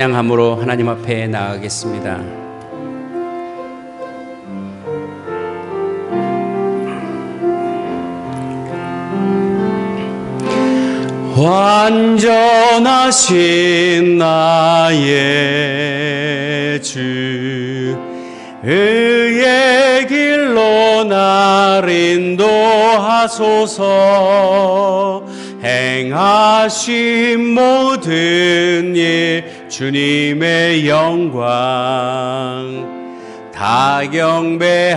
찬양함으로 하나님 앞에 나아가겠습니다. 완전하신 나의 주, 의의 길로 날 인도하소서. 행하신 모든 일 주님의 영광 다 경배합니다.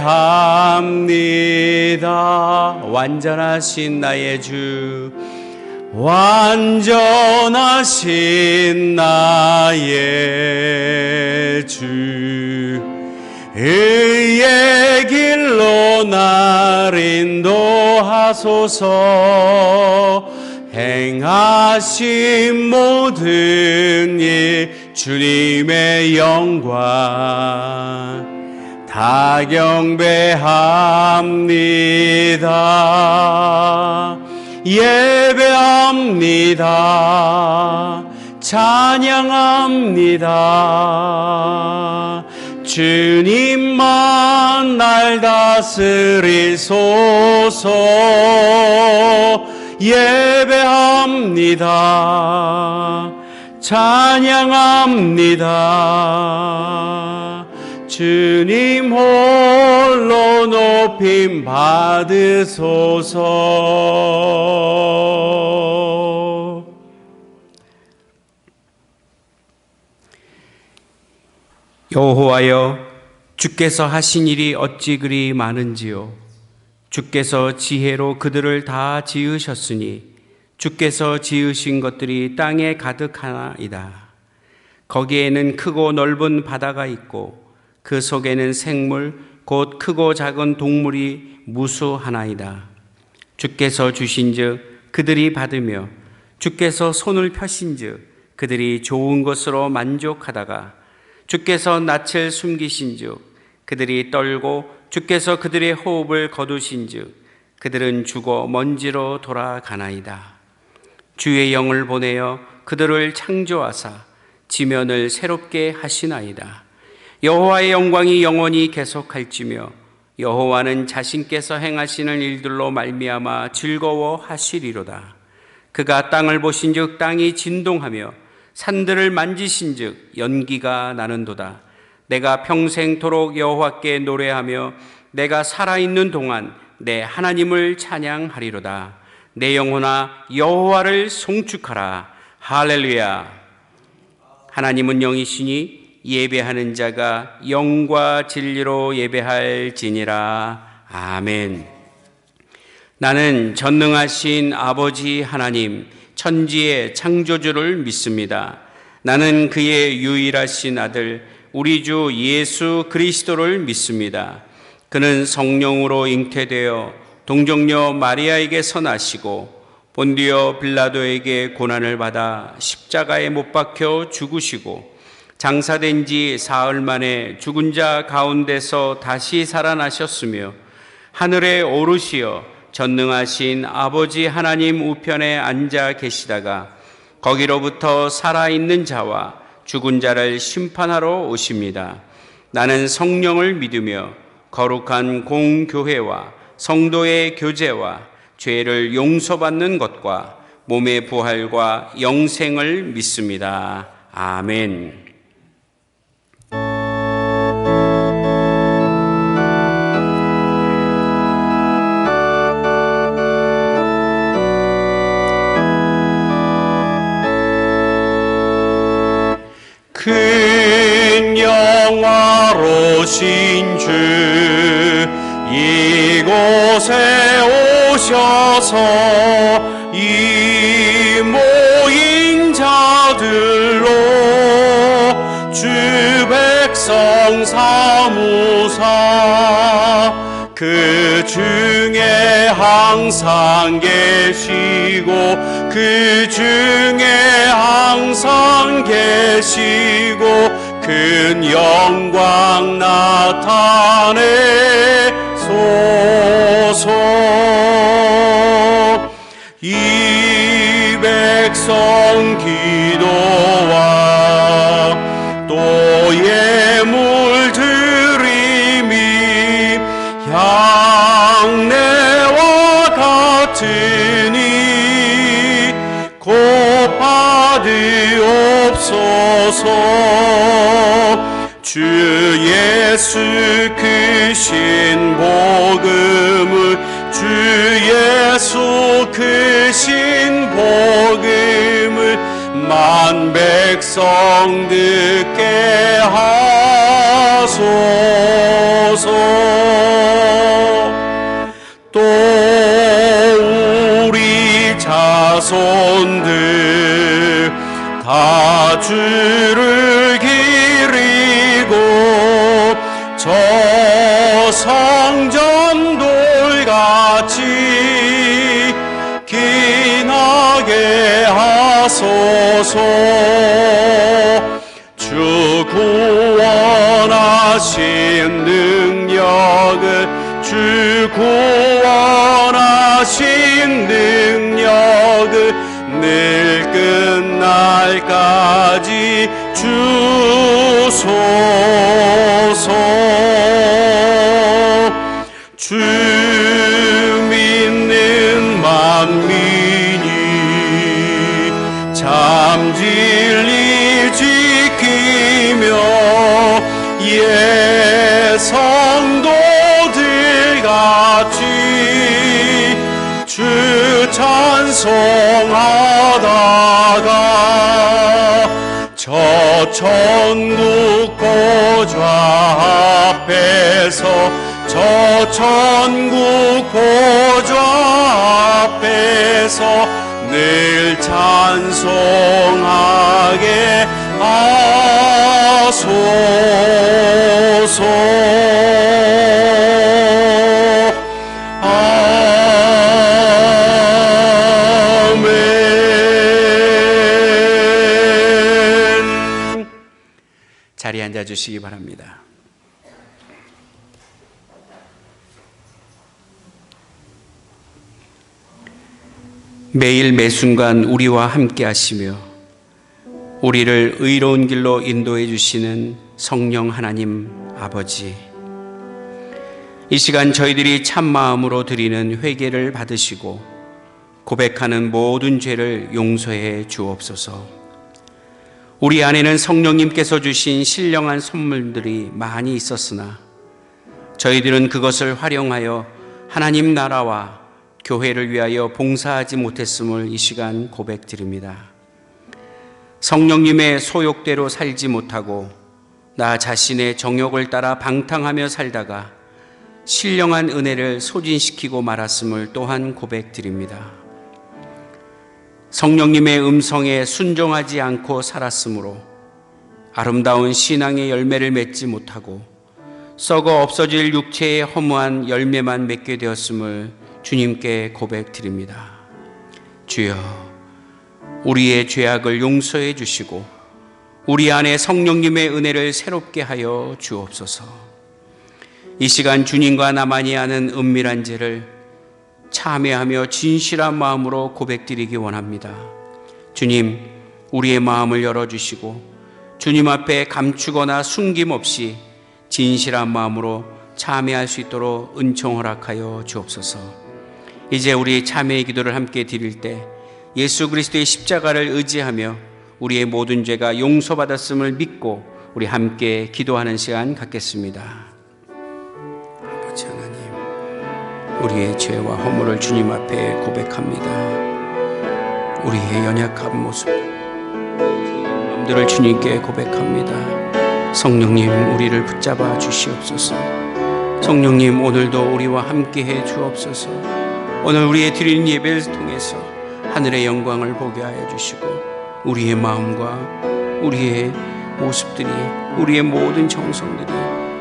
완전하신 나의 주, 완전하신 나의 주, 의의 길로 날 인도하소서. 행하신 모든 일 주님의 영광 다 경배합니다. 예배합니다. 찬양합니다. 주님만 날 다스리소서. 예배합니다. 찬양합니다. 주님 홀로 높임 받으소서. 여호와여, 주께서 하신 일이 어찌 그리 많은지요. 주께서 지혜로 그들을 다 지으셨으니 주께서 지으신 것들이 땅에 가득하나이다. 거기에는 크고 넓은 바다가 있고 그 속에는 생물 곧 크고 작은 동물이 무수하나이다. 주께서 주신즉 그들이 받으며 주께서 손을 펴신즉 그들이 좋은 것으로 만족하다가 주께서 낯을 숨기신즉 그들이 떨고 주께서 그들의 호흡을 거두신즉 그들은 죽어 먼지로 돌아가나이다. 주의 영을 보내어 그들을 창조하사 지면을 새롭게 하시나이다. 여호와의 영광이 영원히 계속할지며 여호와는 자신께서 행하시는 일들로 말미암아 즐거워하시리로다. 그가 땅을 보신즉 땅이 진동하며 산들을 만지신즉 연기가 나는도다. 내가 평생토록 여호와께 노래하며 내가 살아있는 동안 내 하나님을 찬양하리로다. 내 영혼아 여호와를 송축하라. 할렐루야. 하나님은 영이시니 예배하는 자가 영과 진리로 예배할지니라. 아멘. 나는 전능하신 아버지 하나님, 천지의 창조주를 믿습니다. 나는 그의 유일하신 아들 우리 주 예수 그리스도를 믿습니다. 그는 성령으로 잉태되어 동정녀 마리아에게서 나시고 본디오 빌라도에게 고난을 받아 십자가에 못 박혀 죽으시고 장사된 지 사흘 만에 죽은 자 가운데서 다시 살아나셨으며 하늘에 오르시어 전능하신 아버지 하나님 우편에 앉아 계시다가 거기로부터 살아있는 자와 죽은 자를 심판하러 오십니다. 나는 성령을 믿으며 거룩한 공교회와 성도의 교제와 죄를 용서받는 것과 몸의 부활과 영생을 믿습니다. 아멘. 큰 영화로신 주 이곳에 오셔서 이 모인 자들로 주 백성 사무사 그 중에 항상 계시고 그 중에 항상 계시고 큰 영광 나타내소서. 이 백성 기도와 주 예수 크신 복음을 주 예수 크신 복음을 만 백성 듣게 하소서. 또 우리 자손들 다 주를 기리고 저 성전돌같이 기나게 하소서. 주 구원하신 능력을 주 구원하신 능력을 늘 끝날까지 주소서. 주 믿는 만민이 참 진리 지키며 예 성도들 같이 주 찬송하다가 저 천국 보좌 앞에서 저 천국 보좌 앞에서 늘 찬송하게 하소서. 아멘. 자리에 앉아 주시기 바랍니다. 매일 매순간 우리와 함께 하시며 우리를 의로운 길로 인도해 주시는 성령 하나님 아버지, 이 시간 저희들이 참 마음으로 드리는 회개를 받으시고 고백하는 모든 죄를 용서해 주옵소서. 우리 안에는 성령님께서 주신 신령한 선물들이 많이 있었으나 저희들은 그것을 활용하여 하나님 나라와 교회를 위하여 봉사하지 못했음을 이 시간 고백드립니다. 성령님의 소욕대로 살지 못하고 나 자신의 정욕을 따라 방탕하며 살다가 신령한 은혜를 소진시키고 말았음을 또한 고백드립니다. 성령님의 음성에 순종하지 않고 살았으므로 아름다운 신앙의 열매를 맺지 못하고 썩어 없어질 육체의 허무한 열매만 맺게 되었음을 주님께 고백드립니다. 주여, 우리의 죄악을 용서해 주시고 우리 안에 성령님의 은혜를 새롭게 하여 주옵소서. 이 시간 주님과 나만이 아는 은밀한 죄를 참회하며 진실한 마음으로 고백드리기 원합니다. 주님, 우리의 마음을 열어주시고 주님 앞에 감추거나 숨김없이 진실한 마음으로 참회할 수 있도록 은총 허락하여 주옵소서. 이제 우리 참회의 기도를 함께 드릴 때 예수 그리스도의 십자가를 의지하며 우리의 모든 죄가 용서받았음을 믿고 우리 함께 기도하는 시간 갖겠습니다. 아버지 하나님, 우리의 죄와 허물을 주님 앞에 고백합니다. 우리의 연약한 모습, 마음들을 주님께 고백합니다. 성령님, 우리를 붙잡아 주시옵소서. 성령님, 오늘도 우리와 함께 해 주옵소서. 오늘 우리의 드리는 예배를 통해서 하늘의 영광을 보게 하여 주시고 우리의 마음과 우리의 모습들이, 우리의 모든 정성들이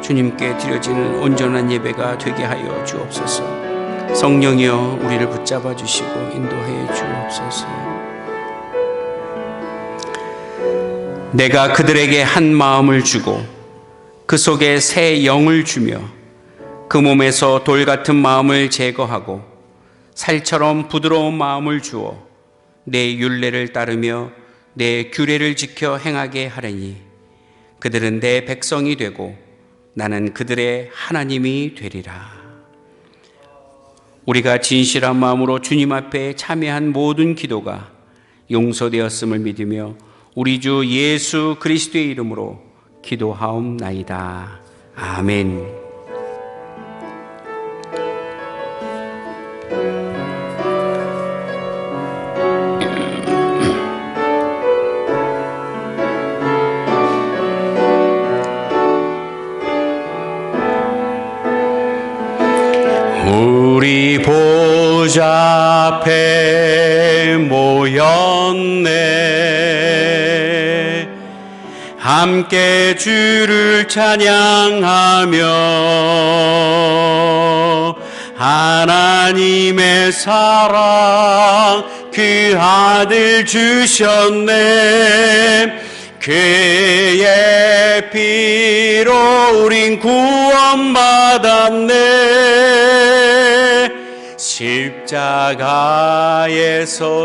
주님께 드려지는 온전한 예배가 되게 하여 주옵소서. 성령이여, 우리를 붙잡아 주시고 인도해 주옵소서. 내가 그들에게 한 마음을 주고 그 속에 새 영을 주며 그 몸에서 돌 같은 마음을 제거하고 살처럼 부드러운 마음을 주어 내 율례를 따르며 내 규례를 지켜 행하게 하리니 그들은 내 백성이 되고 나는 그들의 하나님이 되리라. 우리가 진실한 마음으로 주님 앞에 참여한 모든 기도가 용서되었음을 믿으며 우리 주 예수 그리스도의 이름으로 기도하옵나이다. 아멘. 우리 보좌 앞에 모였네. 함께 주를 찬양하며 하나님의 사랑 그 아들 주셨네. 그의 피로 우린 구원받았네. 십자가에서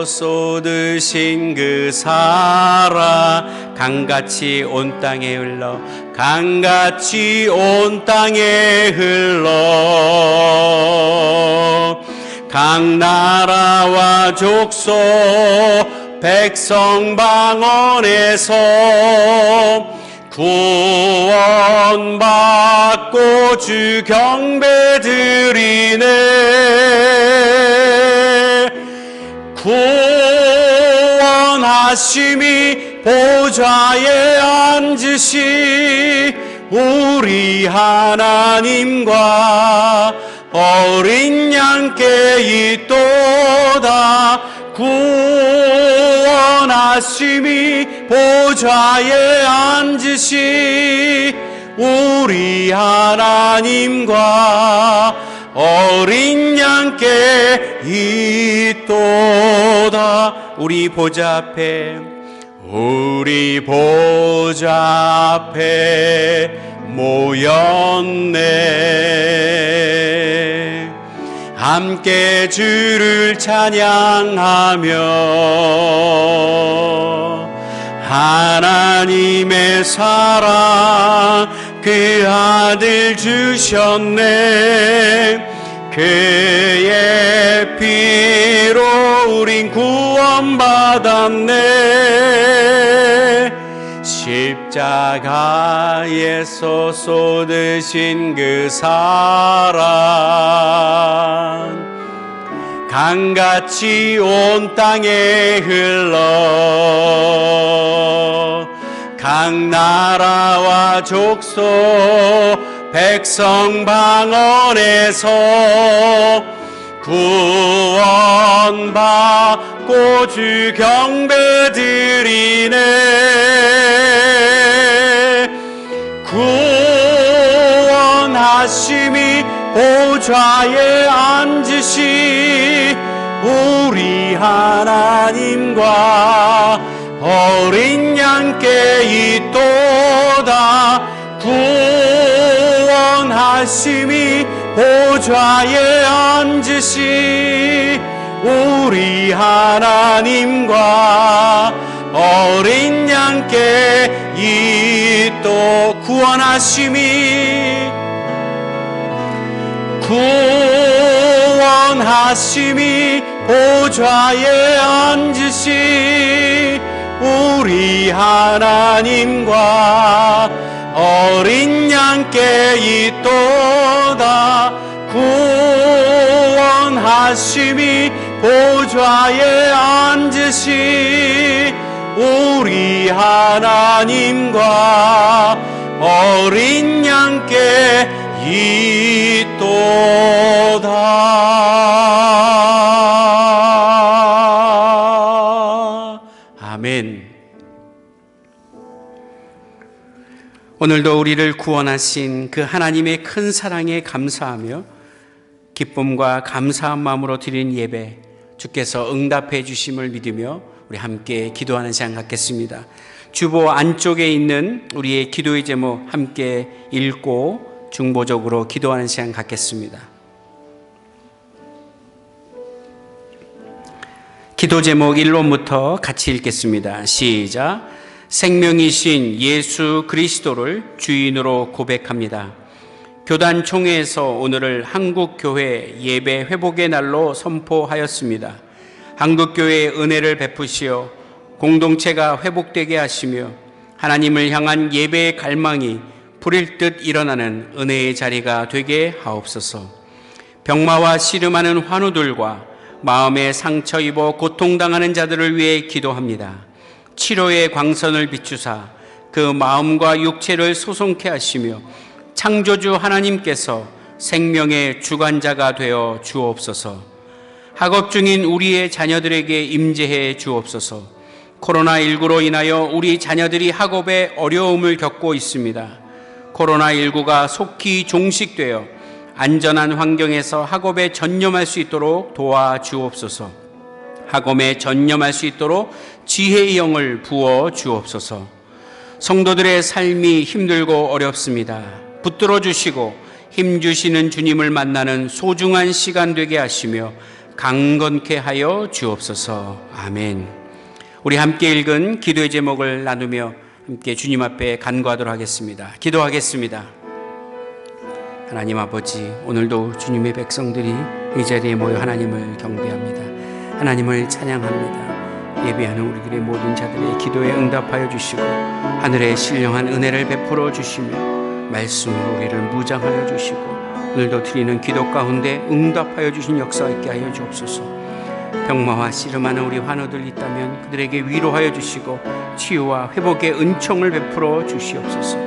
쏟으신 그 사랑 강같이 온 땅에 흘러 강같이 온 땅에 흘러 각 나라와 족속 백성 방언에서 구원받고 주 경배 드리네. 구원하심이 보좌에 앉으시 우리 하나님과 어린 양께 있도다. 구원하심이 보좌에 앉으시 우리 하나님과 어린 양께 있도다. 우리 보좌 앞에 모였네. 함께 주를 찬양하며 하나님의 사랑 그 아들 주셨네. 그의 피로 우린 구원받았네. 십자가에서 쏟으신 그 사랑 강같이 온 땅에 흘러 각 나라와 족속 백성 방언에서 구원받고 주 경배 드리네. 구원하심이 보좌에 앉으시 우리 하나님과 어린 양께 있도다. 구원하심이 보좌에 앉으시 우리 하나님과 어린 양께 있도. 구원하심이 보좌에 앉으시 우리 하나님과 어린 양께 있도다. 구원하심이 보좌에 앉으시 우리 하나님과 어린 양께 있도다. 아멘. 오늘도 우리를 구원하신 그 하나님의 큰 사랑에 감사하며 기쁨과 감사한 마음으로 드린 예배 주께서 응답해 주심을 믿으며 우리 함께 기도하는 시간 갖겠습니다. 주보 안쪽에 있는 우리의 기도의 제목 함께 읽고 중보적으로 기도하는 시간 갖겠습니다. 기도 제목 1번부터 같이 읽겠습니다. 시작. 생명이신 예수 그리스도를 주인으로 고백합니다. 교단 총회에서 오늘을 한국교회 예배 회복의 날로 선포하였습니다. 한국교회의 은혜를 베푸시어 공동체가 회복되게 하시며 하나님을 향한 예배의 갈망이 불일 듯 일어나는 은혜의 자리가 되게 하옵소서. 병마와 씨름하는 환우들과 마음에 상처 입어 고통당하는 자들을 위해 기도합니다. 치료의 광선을 비추사 그 마음과 육체를 소송케 하시며 창조주 하나님께서 생명의 주관자가 되어 주옵소서. 학업 중인 우리의 자녀들에게 임재해 주옵소서. 코로나19로 인하여 우리 자녀들이 학업에 어려움을 겪고 있습니다. 코로나19가 속히 종식되어 안전한 환경에서 학업에 전념할 수 있도록 도와주옵소서. 학업에 전념할 수 있도록 지혜의 영을 부어 주옵소서. 성도들의 삶이 힘들고 어렵습니다. 붙들어 주시고 힘 주시는 주님을 만나는 소중한 시간 되게 하시며 강건케 하여 주옵소서. 아멘. 우리 함께 읽은 기도의 제목을 나누며 함께 주님 앞에 간구하도록 하겠습니다. 기도하겠습니다. 하나님 아버지, 오늘도 주님의 백성들이 이 자리에 모여 하나님을 경배합니다. 하나님을 찬양합니다. 예배하는 우리들의 모든 자들의 기도에 응답하여 주시고 하늘의 신령한 은혜를 베풀어 주시며 말씀으로 우리를 무장하여 주시고 오늘도 드리는 기도 가운데 응답하여 주신 역사 있게 하여 주옵소서. 병마와 씨름하는 우리 환우들 있다면 그들에게 위로하여 주시고 치유와 회복의 은총을 베풀어 주시옵소서.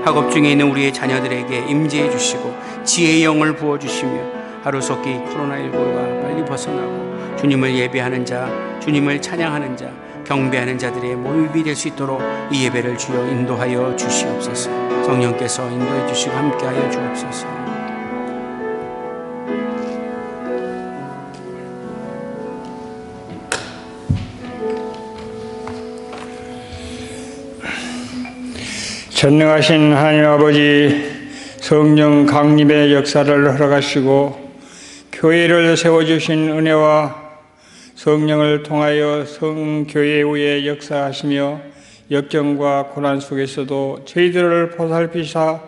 학업 중에 있는 우리의 자녀들에게 임재해 주시고 지혜의 영을 부어주시며 하루속히 코로나19가 빨리 벗어나고 주님을 예배하는 자, 주님을 찬양하는 자, 경배하는 자들의 모임이 될 수 있도록 이 예배를 주여 인도하여 주시옵소서. 성령께서 인도해 주시고 함께하여 주옵소서. 전능하신 하나님 아버지, 성령 강림의 역사를 허락하시고 교회를 세워주신 은혜와 성령을 통하여 성교회 위에 역사하시며 역경과 고난 속에서도 저희들을 보살피사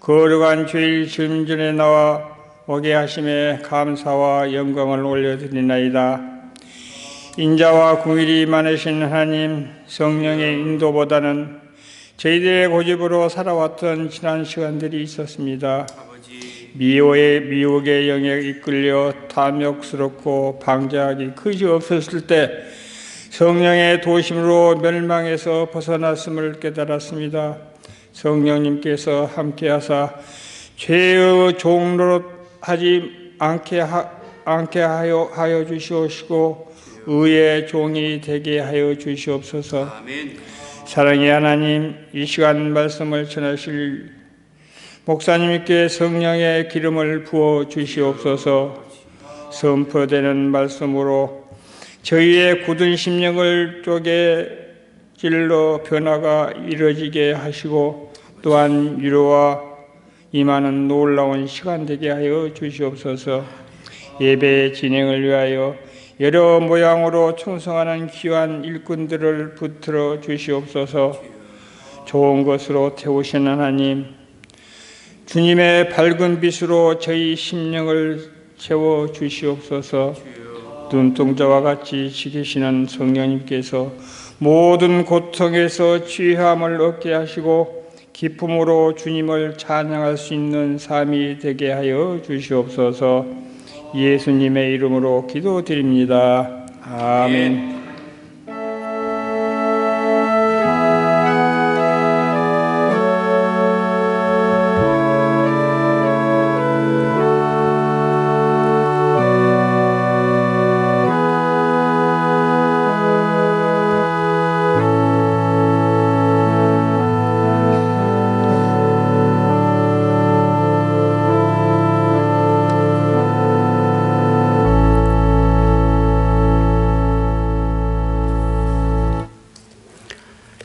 거룩한 주일 주님전에 나와 오게 하심에 감사와 영광을 올려드리나이다. 인자와 긍휼이 많으신 하나님, 성령의 인도보다는 저희들의 고집으로 살아왔던 지난 시간들이 있었습니다. 미혹의 영에 이끌려 탐욕스럽고 방자하기 그지없었을 때 성령의 도심으로 멸망해서 벗어났음을 깨달았습니다. 성령님께서 함께하사 죄의 종로로 하지 않게 하여 주시옵시고 의의 종이 되게 하여 주시옵소서. 아멘. 사랑의 하나님, 이 시간 말씀을 전하실 목사님께 성령의 기름을 부어 주시옵소서. 선포되는 말씀으로 저희의 굳은 심령을 쪼개 찔러 변화가 이루어지게 하시고 또한 위로와 임하는 놀라운 시간 되게 하여 주시옵소서. 예배 진행을 위하여 여러 모양으로 충성하는 귀한 일꾼들을 붙들어 주시옵소서. 좋은 것으로 태우신 하나님, 주님의 밝은 빛으로 저희 심령을 채워 주시옵소서. 눈동자와 같이 지키시는 성령님께서 모든 고통에서 취함을 얻게 하시고 기쁨으로 주님을 찬양할 수 있는 삶이 되게 하여 주시옵소서. 예수님의 이름으로 기도드립니다. 아멘.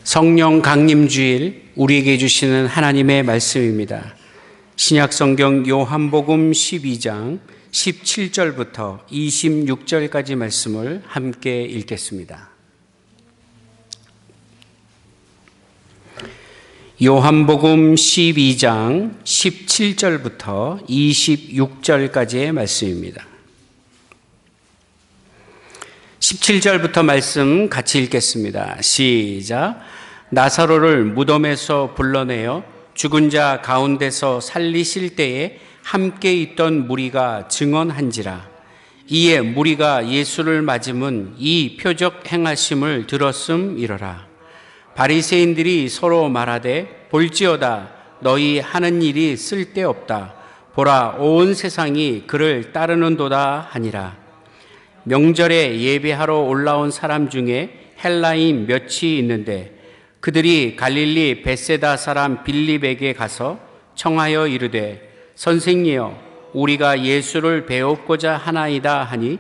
성령 강림주일 우리에게 주시는 하나님의 말씀입니다. 신약성경 요한복음 12장 17절부터 26절까지 말씀을 함께 읽겠습니다. 요한복음 12장 17절부터 26절까지의 말씀입니다. 17절부터 말씀 같이 읽겠습니다. 시작. 나사로를 무덤에서 불러내어 죽은 자 가운데서 살리실 때에 함께 있던 무리가 증언한지라. 이에 무리가 예수를 맞음은 이 표적 행하심을 들었음이러라. 바리새인들이 서로 말하되 볼지어다 너희 하는 일이 쓸데없다. 보라 온 세상이 그를 따르는도다 하니라. 명절에 예배하러 올라온 사람 중에 헬라인 몇이 있는데 그들이 갈릴리 벳세다 사람 빌립에게 가서 청하여 이르되 선생이여 우리가 예수를 배우고자 하나이다 하니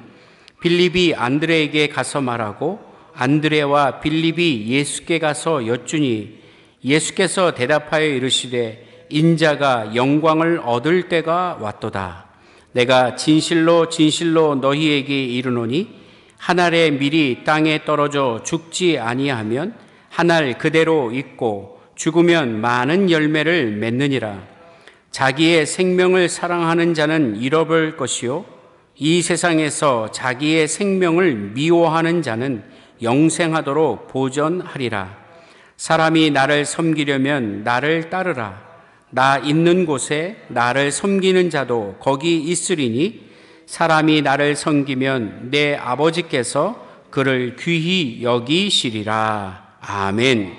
빌립이 안드레에게 가서 말하고 안드레와 빌립이 예수께 가서 여쭈니 예수께서 대답하여 이르시되 인자가 영광을 얻을 때가 왔도다. 내가 진실로 진실로 너희에게 이르노니 한 알의 밀이 땅에 떨어져 죽지 아니하면 한 알 그대로 있고 죽으면 많은 열매를 맺느니라. 자기의 생명을 사랑하는 자는 잃어버릴 것이요 이 세상에서 자기의 생명을 미워하는 자는 영생하도록 보전하리라. 사람이 나를 섬기려면 나를 따르라. 나 있는 곳에 나를 섬기는 자도 거기 있으리니 사람이 나를 섬기면 내 아버지께서 그를 귀히 여기시리라. 아멘.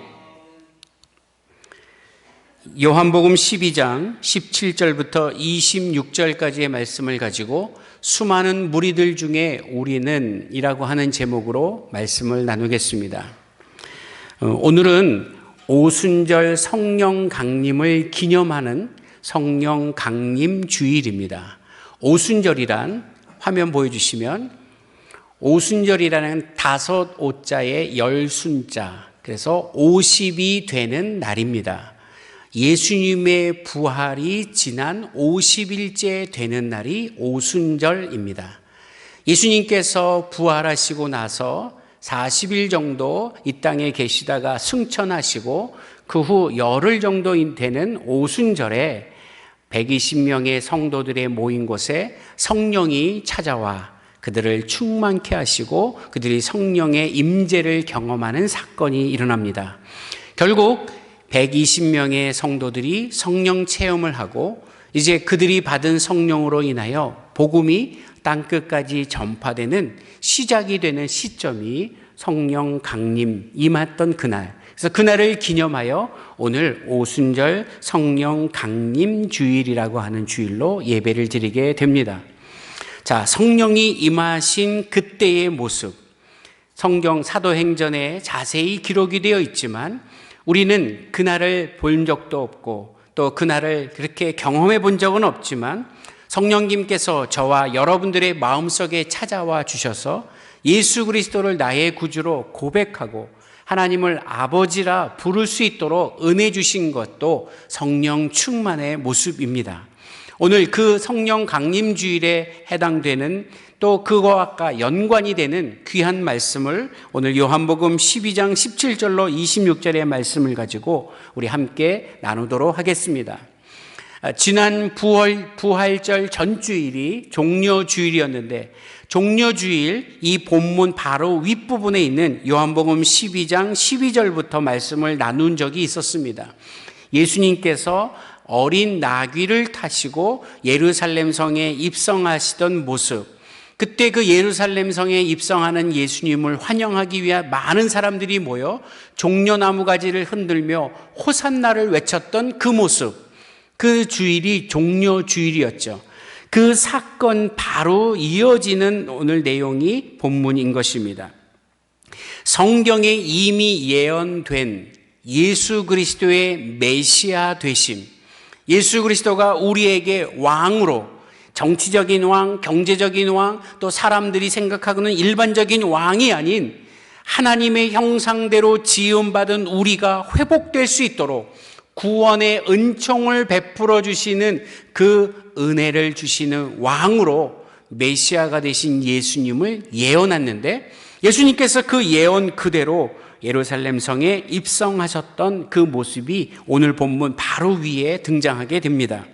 요한복음 12장 17절부터 26절까지의 말씀을 가지고 수많은 무리들 중에 우리는 이라고 하는 제목으로 말씀을 나누겠습니다. 오늘은 오순절 성령 강림을 기념하는 성령 강림 주일입니다. 오순절이란 화면 보여주시면 오순절이라는 5오자의 10순자, 그래서 50이 되는 날입니다. 예수님의 부활이 지난 50일째 되는 날이 오순절입니다. 예수님께서 부활하시고 나서 40일 정도 이 땅에 계시다가 승천하시고 그 후 열흘 정도 되는 오순절에 120명의 성도들의 모인 곳에 성령이 찾아와 그들을 충만케 하시고 그들이 성령의 임재를 경험하는 사건이 일어납니다. 결국 120명의 성도들이 성령 체험을 하고 이제 그들이 받은 성령으로 인하여 복음이 땅끝까지 전파되는 시작이 되는 시점이 성령 강림 임했던 그날. 그래서 그날을 기념하여 오늘 오순절 성령 강림 주일이라고 하는 주일로 예배를 드리게 됩니다. 자, 성령이 임하신 그때의 모습, 성경 사도행전에 자세히 기록이 되어 있지만 우리는 그날을 본 적도 없고 또 그날을 그렇게 경험해 본 적은 없지만 성령님께서 저와 여러분들의 마음속에 찾아와 주셔서 예수 그리스도를 나의 구주로 고백하고 하나님을 아버지라 부를 수 있도록 은혜 주신 것도 성령 충만의 모습입니다. 오늘 그 성령 강림 주일에 해당되는 또 그것과 연관이 되는 귀한 말씀을 오늘 요한복음 12장 17절로 26절의 말씀을 가지고 우리 함께 나누도록 하겠습니다. 지난 부활절 전주일이 종려주일이었는데 종려주일 이 본문 바로 윗부분에 있는 요한복음 12장 12절부터 말씀을 나눈 적이 있었습니다. 예수님께서 어린 나귀를 타시고 예루살렘 성에 입성하시던 모습, 그때 그 예루살렘 성에 입성하는 예수님을 환영하기 위한 많은 사람들이 모여 종려나무 가지를 흔들며 호산나를 외쳤던 그 모습, 그 주일이 종려주일이었죠. 그 사건 바로 이어지는 오늘 내용이 본문인 것입니다. 성경에 이미 예언된 예수 그리스도의 메시아 되심, 예수 그리스도가 우리에게 왕으로 정치적인 왕, 경제적인 왕, 또 사람들이 생각하고는 일반적인 왕이 아닌 하나님의 형상대로 지음받은 우리가 회복될 수 있도록 구원의 은총을 베풀어 주시는 그 은혜를 주시는 왕으로 메시아가 되신 예수님을 예언했는데 예수님께서 그 예언 그대로 예루살렘 성에 입성하셨던 그 모습이 오늘 본문 바로 위에 등장하게 됩니다.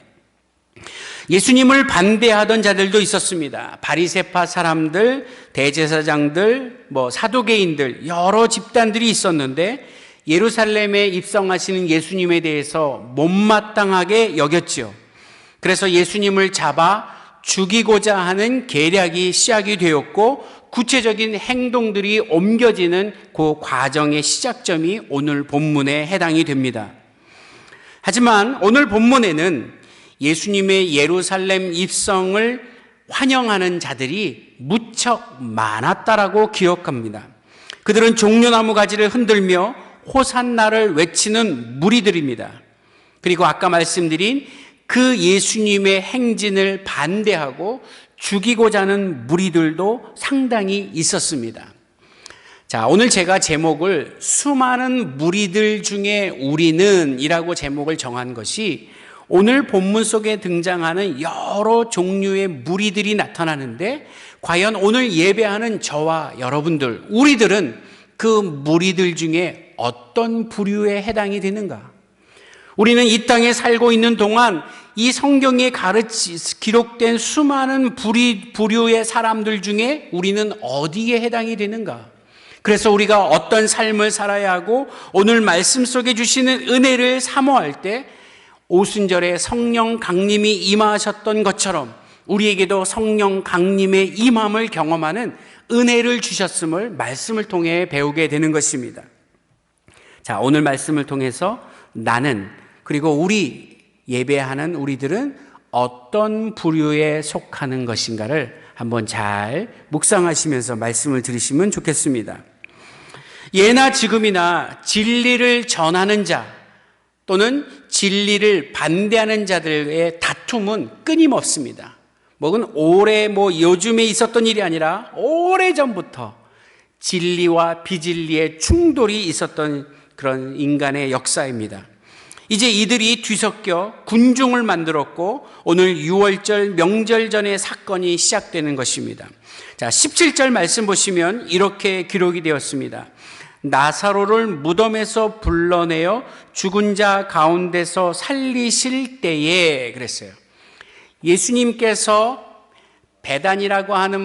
예수님을 반대하던 자들도 있었습니다. 바리새파 사람들, 대제사장들, 사두개인들 여러 집단들이 있었는데 예루살렘에 입성하시는 예수님에 대해서 못마땅하게 여겼지요. 그래서 예수님을 잡아 죽이고자 하는 계략이 시작이 되었고 구체적인 행동들이 옮겨지는 그 과정의 시작점이 오늘 본문에 해당이 됩니다. 하지만 오늘 본문에는 예수님의 예루살렘 입성을 환영하는 자들이 무척 많았다라고 기억합니다. 그들은 종려나무 가지를 흔들며 호산나를 외치는 무리들입니다. 그리고 아까 말씀드린 그 예수님의 행진을 반대하고 죽이고자 하는 무리들도 상당히 있었습니다. 자, 오늘 제가 제목을 수많은 무리들 중에 우리는 이라고 제목을 정한 것이 오늘 본문 속에 등장하는 여러 종류의 무리들이 나타나는데 과연 오늘 예배하는 저와 여러분들, 우리들은 그 무리들 중에 어떤 부류에 해당이 되는가? 우리는 이 땅에 살고 있는 동안 이 성경에 기록된 수많은 부류의 사람들 중에 우리는 어디에 해당이 되는가? 그래서 우리가 어떤 삶을 살아야 하고 오늘 말씀 속에 주시는 은혜를 사모할 때 오순절에 성령 강림이 임하셨던 것처럼 우리에게도 성령 강림의 임함을 경험하는 은혜를 주셨음을 말씀을 통해 배우게 되는 것입니다. 자, 오늘 말씀을 통해서 나는 그리고 우리 예배하는 우리들은 어떤 부류에 속하는 것인가를 한번 잘 묵상하시면서 말씀을 들으시면 좋겠습니다. 예나 지금이나 진리를 전하는 자 또는 진리를 반대하는 자들의 다툼은 끊임없습니다. 올해 요즘에 있었던 일이 아니라 오래전부터 진리와 비진리의 충돌이 있었던 그런 인간의 역사입니다. 이제 이들이 뒤섞여 군중을 만들었고 오늘 6월절 명절 전의 사건이 시작되는 것입니다. 자, 17절 말씀 보시면 이렇게 기록이 되었습니다. 나사로를 무덤에서 불러내어 죽은 자 가운데서 살리실 때에 그랬어요. 예수님께서 베단이라는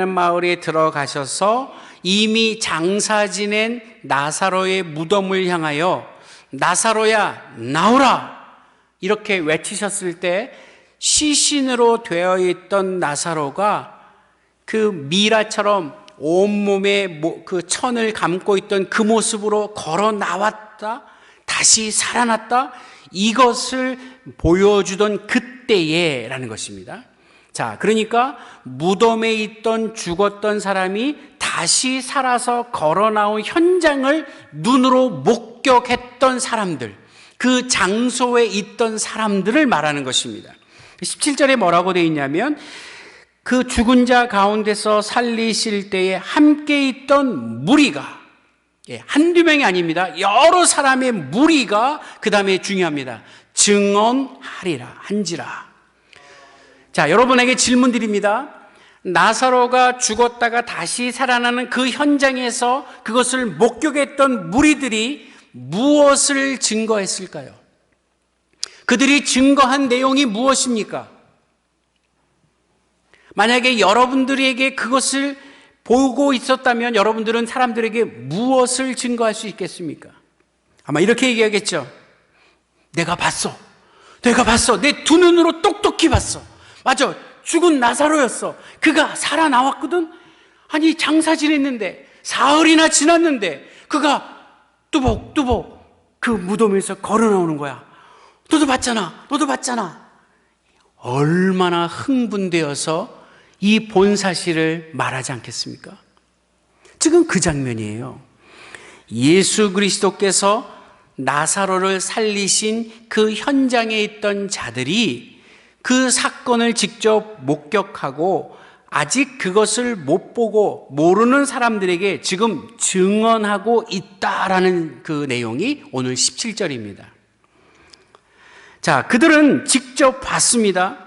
마을에 들어가셔서 이미 장사 지낸 나사로의 무덤을 향하여 나사로야 나오라 이렇게 외치셨을 때 시신으로 되어 있던 나사로가 그 미라처럼 온몸에 그 천을 감고 있던 그 모습으로 걸어 나왔다 다시 살아났다 이것을 보여주던 그때에라는 것입니다. 자, 그러니까 무덤에 있던 죽었던 사람이 다시 살아서 걸어 나온 현장을 눈으로 목격했던 사람들, 그 장소에 있던 사람들을 말하는 것입니다. 17절에 뭐라고 되어 있냐면 그 죽은 자 가운데서 살리실 때에 함께 있던 무리가 한두 명이 아닙니다. 여러 사람의 무리가 그 다음에 중요합니다. 증언하리라 한지라. 자, 여러분에게 질문 드립니다. 나사로가 죽었다가 다시 살아나는 그 현장에서 그것을 목격했던 무리들이 무엇을 증거했을까요? 그들이 증거한 내용이 무엇입니까? 만약에 여러분들에게 그것을 보고 있었다면 여러분들은 사람들에게 무엇을 증거할 수 있겠습니까? 아마 이렇게 얘기하겠죠. 내가 봤어. 내 두 눈으로 똑똑히 봤어. 맞아. 죽은 나사로였어. 그가 살아나왔거든. 아니 장사 지냈는데 사흘이나 지났는데 그가 뚜벅뚜벅 그 무덤에서 걸어 나오는 거야. 너도 봤잖아. 얼마나 흥분되어서 이 본 사실을 말하지 않겠습니까? 지금 그 장면이에요. 예수 그리스도께서 나사로를 살리신 그 현장에 있던 자들이 그 사건을 직접 목격하고 아직 그것을 못 보고 모르는 사람들에게 지금 증언하고 있다라는 그 내용이 오늘 17절입니다. 자, 그들은 직접 봤습니다.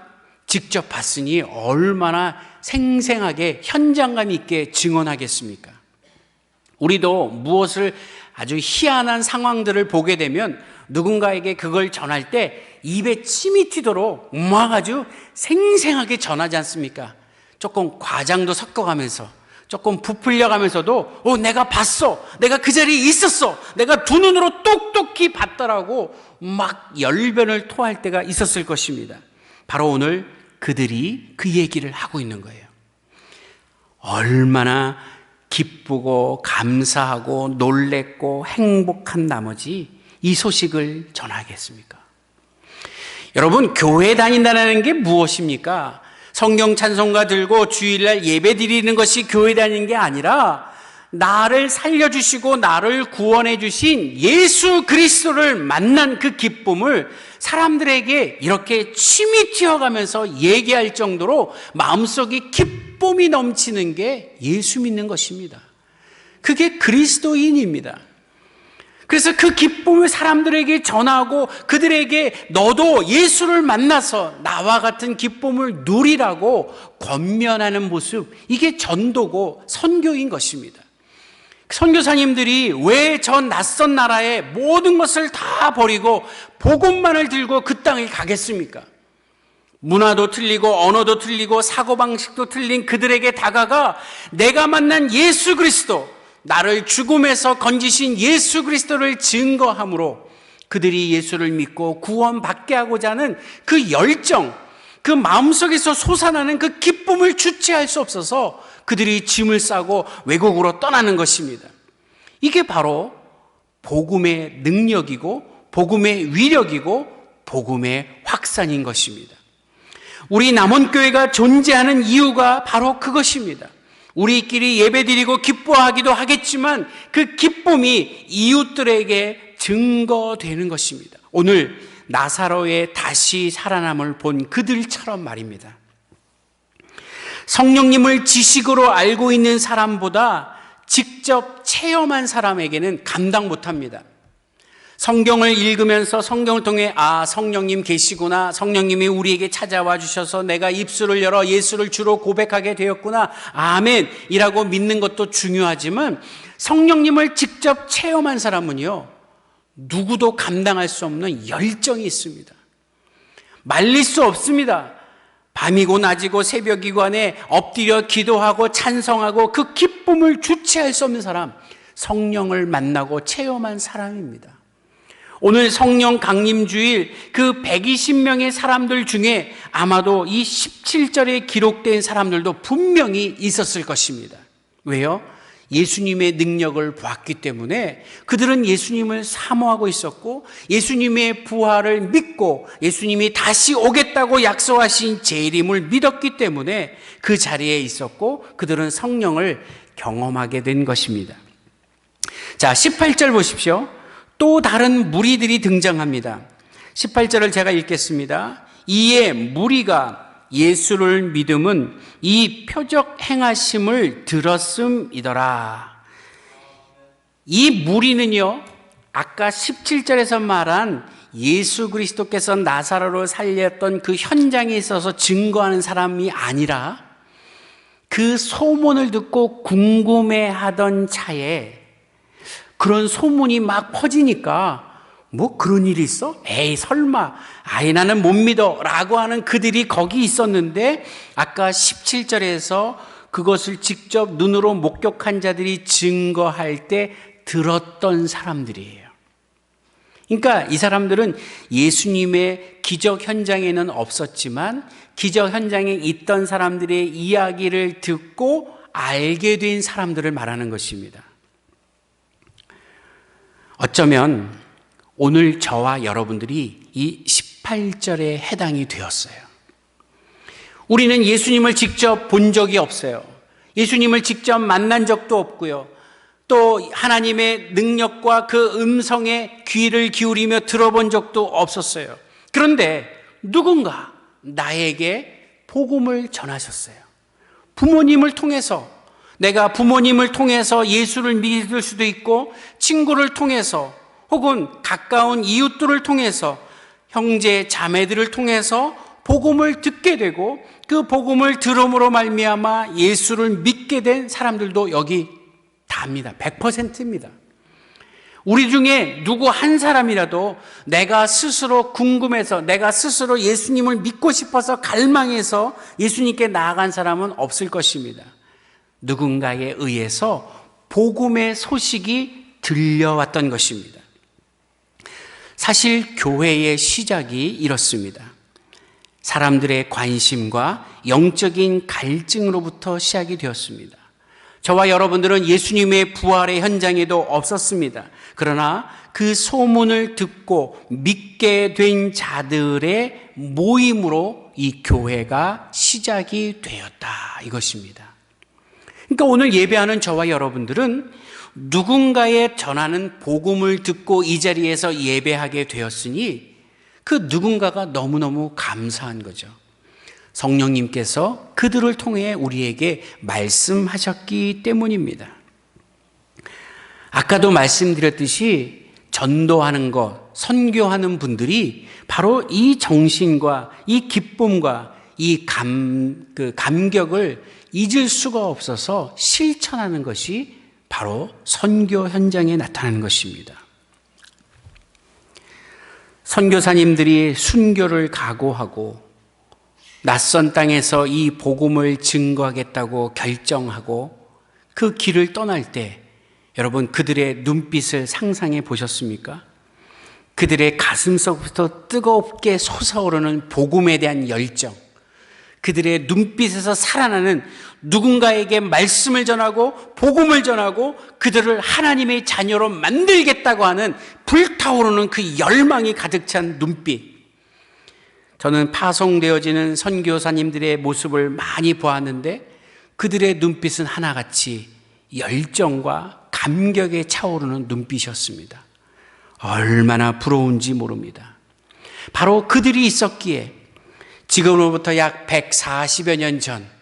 직접 봤으니 얼마나 생생하게 현장감 있게 증언하겠습니까? 우리도 무엇을 아주 희한한 상황들을 보게 되면 누군가에게 그걸 전할 때 입에 침이 튀도록 막 아주 생생하게 전하지 않습니까? 조금 과장도 섞어가면서 조금 부풀려가면서도 내가 봤어, 내가 그 자리에 있었어, 내가 두 눈으로 똑똑히 봤더라고 막 열변을 토할 때가 있었을 것입니다. 바로 오늘 그들이 그 얘기를 하고 있는 거예요. 얼마나 기쁘고 감사하고 놀랬고 행복한 나머지 이 소식을 전하겠습니까? 여러분, 교회 다닌다는 게 무엇입니까? 성경 찬송가 들고 주일날 예배 드리는 것이 교회 다니는 게 아니라 나를 살려주시고 나를 구원해 주신 예수 그리스도를 만난 그 기쁨을 사람들에게 이렇게 침이 튀어가면서 얘기할 정도로 마음속에 기쁨이 넘치는 게 예수 믿는 것입니다. 그게 그리스도인입니다. 그래서 그 기쁨을 사람들에게 전하고 그들에게 너도 예수를 만나서 나와 같은 기쁨을 누리라고 권면하는 모습, 이게 전도고 선교인 것입니다. 선교사님들이 왜 저 낯선 나라에 모든 것을 다 버리고 복음만을 들고 그 땅에 가겠습니까? 문화도 틀리고 언어도 틀리고 사고방식도 틀린 그들에게 다가가 내가 만난 예수 그리스도, 나를 죽음에서 건지신 예수 그리스도를 증거함으로 그들이 예수를 믿고 구원받게 하고자 하는 그 열정, 그 마음속에서 솟아나는 그 기쁨을 주체할 수 없어서 그들이 짐을 싸고 외국으로 떠나는 것입니다. 이게 바로 복음의 능력이고 복음의 위력이고 복음의 확산인 것입니다. 우리 남원교회가 존재하는 이유가 바로 그것입니다. 우리끼리 예배드리고 기뻐하기도 하겠지만 그 기쁨이 이웃들에게 증거되는 것입니다. 오늘 나사로의 다시 살아남을 본 그들처럼 말입니다. 성령님을 지식으로 알고 있는 사람보다 직접 체험한 사람에게는 감당 못합니다. 성경을 읽으면서 성경을 통해 성령님 계시구나, 성령님이 우리에게 찾아와 주셔서 내가 입술을 열어 예수를 주로 고백하게 되었구나, 아멘 이라고 믿는 것도 중요하지만 성령님을 직접 체험한 사람은요, 누구도 감당할 수 없는 열정이 있습니다. 말릴 수 없습니다. 밤이고 낮이고 새벽이고 안에 엎드려 기도하고 찬성하고 그 기쁨을 주체할 수 없는 사람, 성령을 만나고 체험한 사람입니다. 오늘 성령 강림주일 그 120명의 사람들 중에 아마도 이 17절에 기록된 사람들도 분명히 있었을 것입니다. 왜요? 예수님의 능력을 보았기 때문에 그들은 예수님을 사모하고 있었고 예수님의 부활을 믿고 예수님이 다시 오겠다고 약속하신 재림을 믿었기 때문에 그 자리에 있었고 그들은 성령을 경험하게 된 것입니다. 자, 18절 보십시오. 또 다른 무리들이 등장합니다. 18절을 제가 읽겠습니다. 이에 무리가 예수를 믿음은 이 표적 행하심을 들었음이더라. 이 무리는요, 아까 17절에서 말한 예수 그리스도께서 나사로를 살렸던 그 현장에 있어서 증거하는 사람이 아니라 그 소문을 듣고 궁금해하던 차에 그런 소문이 막 퍼지니까 뭐 그런 일이 있어? 에이 설마, 아이 나는 못 믿어 라고 하는 그들이 거기 있었는데 아까 17절에서 그것을 직접 눈으로 목격한 자들이 증거할 때 들었던 사람들이에요. 그러니까 이 사람들은 예수님의 기적 현장에는 없었지만 기적 현장에 있던 사람들의 이야기를 듣고 알게 된 사람들을 말하는 것입니다. 어쩌면 오늘 저와 여러분들이 이 18절에 해당이 되었어요. 우리는 예수님을 직접 본 적이 없어요. 예수님을 직접 만난 적도 없고요. 또 하나님의 능력과 그 음성에 귀를 기울이며 들어본 적도 없었어요. 그런데 누군가 나에게 복음을 전하셨어요. 부모님을 통해서, 내가 부모님을 통해서 예수를 믿을 수도 있고 친구를 통해서 혹은 가까운 이웃들을 통해서 형제 자매들을 통해서 복음을 듣게 되고 그 복음을 들음으로 말미암아 예수를 믿게 된 사람들도 여기 답니다. 100%입니다. 우리 중에 누구 한 사람이라도 내가 스스로 궁금해서, 내가 스스로 예수님을 믿고 싶어서 갈망해서 예수님께 나아간 사람은 없을 것입니다. 누군가에 의해서 복음의 소식이 들려왔던 것입니다. 사실 교회의 시작이 이렇습니다. 사람들의 관심과 영적인 갈증으로부터 시작이 되었습니다. 저와 여러분들은 예수님의 부활의 현장에도 없었습니다. 그러나 그 소문을 듣고 믿게 된 자들의 모임으로 이 교회가 시작이 되었다, 이것입니다. 그러니까 오늘 예배하는 저와 여러분들은 누군가에 전하는 복음을 듣고 이 자리에서 예배하게 되었으니 그 누군가가 너무너무 감사한 거죠. 성령님께서 그들을 통해 우리에게 말씀하셨기 때문입니다. 아까도 말씀드렸듯이 전도하는 것, 선교하는 분들이 바로 이 정신과 이 기쁨과 이 감격을 잊을 수가 없어서 실천하는 것이 바로 선교 현장에 나타나는 것입니다. 선교사님들이 순교를 각오하고 낯선 땅에서 이 복음을 증거하겠다고 결정하고 그 길을 떠날 때 여러분 그들의 눈빛을 상상해 보셨습니까? 그들의 가슴속부터 뜨겁게 솟아오르는 복음에 대한 열정, 그들의 눈빛에서 살아나는 누군가에게 말씀을 전하고 복음을 전하고 그들을 하나님의 자녀로 만들겠다고 하는 불타오르는 그 열망이 가득 찬 눈빛. 저는 파송되어지는 선교사님들의 모습을 많이 보았는데 그들의 눈빛은 하나같이 열정과 감격에 차오르는 눈빛이었습니다. 얼마나 부러운지 모릅니다. 바로 그들이 있었기에 지금으로부터 약 140여 년 전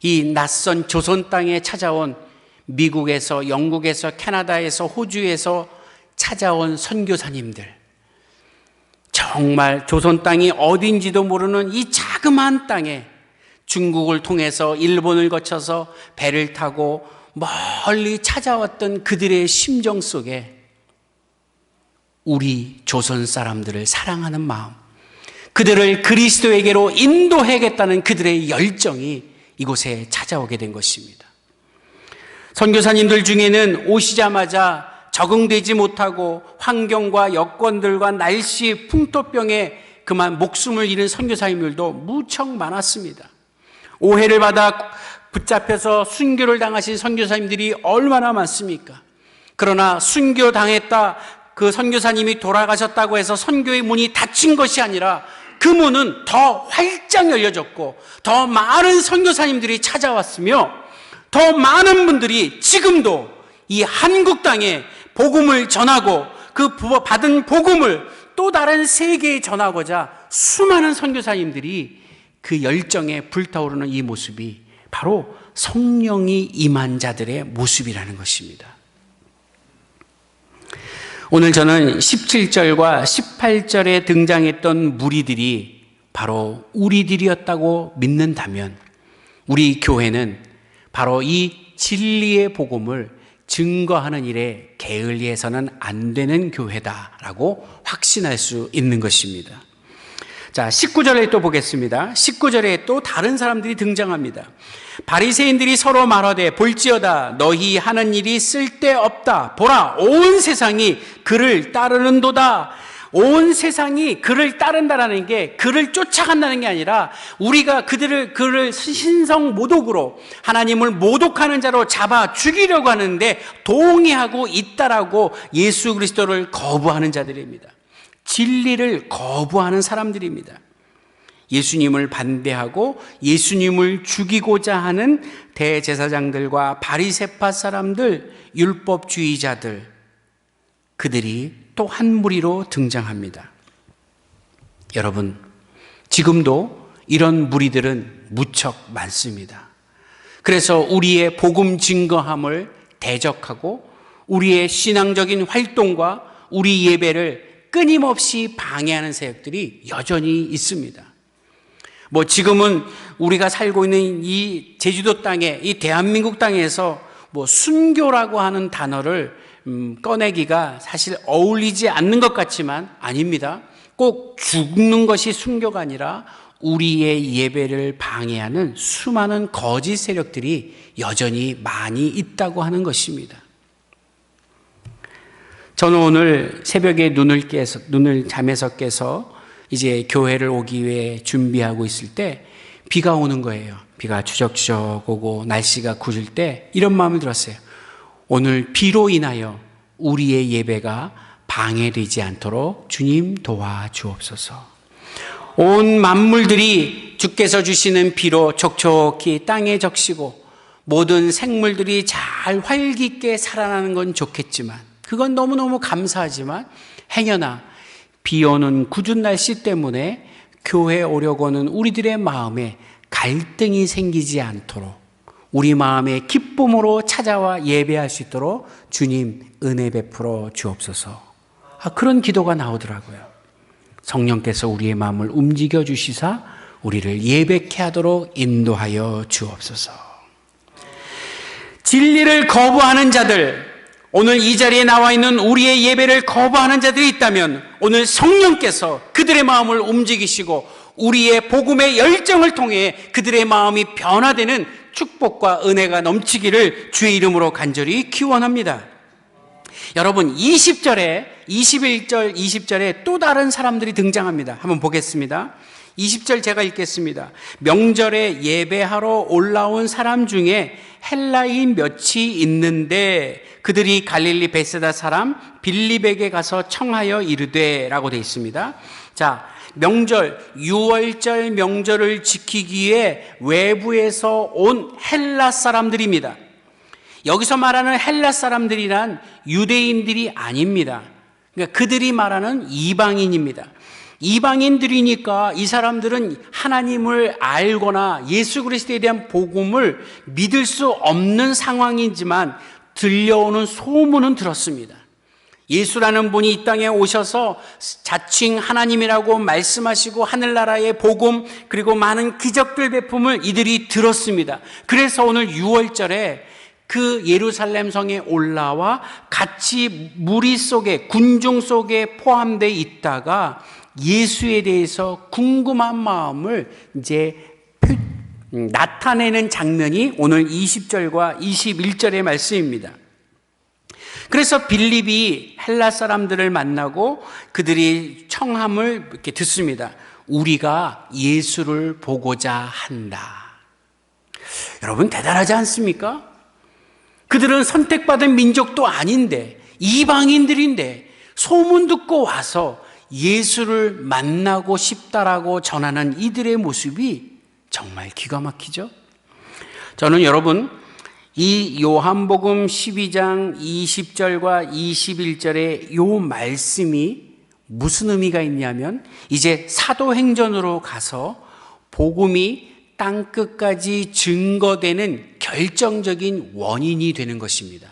이 낯선 조선 땅에 찾아온 미국에서, 영국에서, 캐나다에서, 호주에서 찾아온 선교사님들, 정말 조선 땅이 어딘지도 모르는 이 자그마한 땅에 중국을 통해서 일본을 거쳐서 배를 타고 멀리 찾아왔던 그들의 심정 속에 우리 조선 사람들을 사랑하는 마음, 그들을 그리스도에게로 인도해야겠다는 그들의 열정이 이곳에 찾아오게 된 것입니다. 선교사님들 중에는 오시자마자 적응되지 못하고 환경과 여건들과 날씨, 풍토병에 그만 목숨을 잃은 선교사님들도 무척 많았습니다. 오해를 받아 붙잡혀서 순교를 당하신 선교사님들이 얼마나 많습니까? 그러나 순교당했다, 그 선교사님이 돌아가셨다고 해서 선교의 문이 닫힌 것이 아니라 그 문은 더 활짝 열려졌고 더 많은 선교사님들이 찾아왔으며 더 많은 분들이 지금도 이 한국 땅에 복음을 전하고 그 받은 복음을 또 다른 세계에 전하고자 수많은 선교사님들이 그 열정에 불타오르는 이 모습이 바로 성령이 임한 자들의 모습이라는 것입니다. 오늘 저는 17절과 18절에 등장했던 무리들이 바로 우리들이었다고 믿는다면 우리 교회는 바로 이 진리의 복음을 증거하는 일에 게을리해서는 안 되는 교회다라고 확신할 수 있는 것입니다. 자, 19절에 또 보겠습니다. 19절에 또 다른 사람들이 등장합니다. 바리새인들이 서로 말하되 볼지어다 너희 하는 일이 쓸데없다. 보라 온 세상이 그를 따르는도다. 온 세상이 그를 따른다라는 게 그를 쫓아간다는 게 아니라 우리가 그를 신성 모독으로 하나님을 모독하는 자로 잡아 죽이려고 하는데 동의하고 있다라고 예수 그리스도를 거부하는 자들입니다. 진리를 거부하는 사람들입니다. 예수님을 반대하고 예수님을 죽이고자 하는 대제사장들과 바리새파 사람들, 율법주의자들, 그들이 또 한 무리로 등장합니다. 여러분, 지금도 이런 무리들은 무척 많습니다. 그래서 우리의 복음 증거함을 대적하고 우리의 신앙적인 활동과 우리 예배를 끊임없이 방해하는 세력들이 여전히 있습니다. 뭐 지금은 우리가 살고 있는 이 제주도 땅에, 이 대한민국 땅에서 뭐 순교라고 하는 단어를 꺼내기가 사실 어울리지 않는 것 같지만 아닙니다. 꼭 죽는 것이 순교가 아니라 우리의 예배를 방해하는 수많은 거짓 세력들이 여전히 많이 있다고 하는 것입니다. 저는 오늘 새벽에 눈을 잠에서 깨서 이제 교회를 오기 위해 준비하고 있을 때 비가 오는 거예요. 비가 추적추적 오고 날씨가 굳을 때 이런 마음을 들었어요. 오늘 비로 인하여 우리의 예배가 방해되지 않도록 주님 도와주옵소서. 온 만물들이 주께서 주시는 비로 촉촉히 땅에 적시고 모든 생물들이 잘 활기있게 살아나는 건 좋겠지만, 그건 너무너무 감사하지만 행여나 비 오는 궂은 날씨 때문에 교회에 오려고 하는 우리들의 마음에 갈등이 생기지 않도록 우리 마음의 기쁨으로 찾아와 예배할 수 있도록 주님 은혜 베풀어 주옵소서. 그런 기도가 나오더라고요. 성령께서 우리의 마음을 움직여 주시사 우리를 예배케 하도록 인도하여 주옵소서. 진리를 거부하는 자들, 오늘 이 자리에 나와 있는 우리의 예배를 거부하는 자들이 있다면 오늘 성령께서 그들의 마음을 움직이시고 우리의 복음의 열정을 통해 그들의 마음이 변화되는 축복과 은혜가 넘치기를 주의 이름으로 간절히 기원합니다. 여러분, 20절에 21절, 20절에 또 다른 사람들이 등장합니다. 한번 보겠습니다. 20절 제가 읽겠습니다. 명절에 예배하러 올라온 사람 중에 헬라인 몇이 있는데 그들이 갈릴리 베세다 사람 빌립에게 가서 청하여 이르되 라고 되어 있습니다. 자, 명절, 유월절 명절을 지키기 위해 외부에서 온 헬라 사람들입니다. 여기서 말하는 헬라 사람들이란 유대인들이 아닙니다. 그러니까 그들이 말하는 이방인입니다. 이방인들이니까 이 사람들은 하나님을 알거나 예수 그리스도에 대한 복음을 믿을 수 없는 상황이지만 들려오는 소문은 들었습니다. 예수라는 분이 이 땅에 오셔서 자칭 하나님이라고 말씀하시고 하늘나라의 복음 그리고 많은 기적들 베품을 이들이 들었습니다. 그래서 오늘 6월절에 그 예루살렘 성에 올라와 같이 무리 속에 군중 속에 포함되어 있다가 예수에 대해서 궁금한 마음을 이제 나타내는 장면이 오늘 20절과 21절의 말씀입니다. 그래서 빌립이 헬라 사람들을 만나고 그들이 청함을 이렇게 듣습니다. 우리가 예수를 보고자 한다. 여러분 대단하지 않습니까? 그들은 선택받은 민족도 아닌데 이방인들인데 소문 듣고 와서 예수를 만나고 싶다라고 전하는 이들의 모습이 정말 기가 막히죠. 저는 여러분 이 요한복음 12장 20절과 21절의 요 말씀이 무슨 의미가 있냐면 이제 사도행전으로 가서 복음이 땅끝까지 증거되는 결정적인 원인이 되는 것입니다.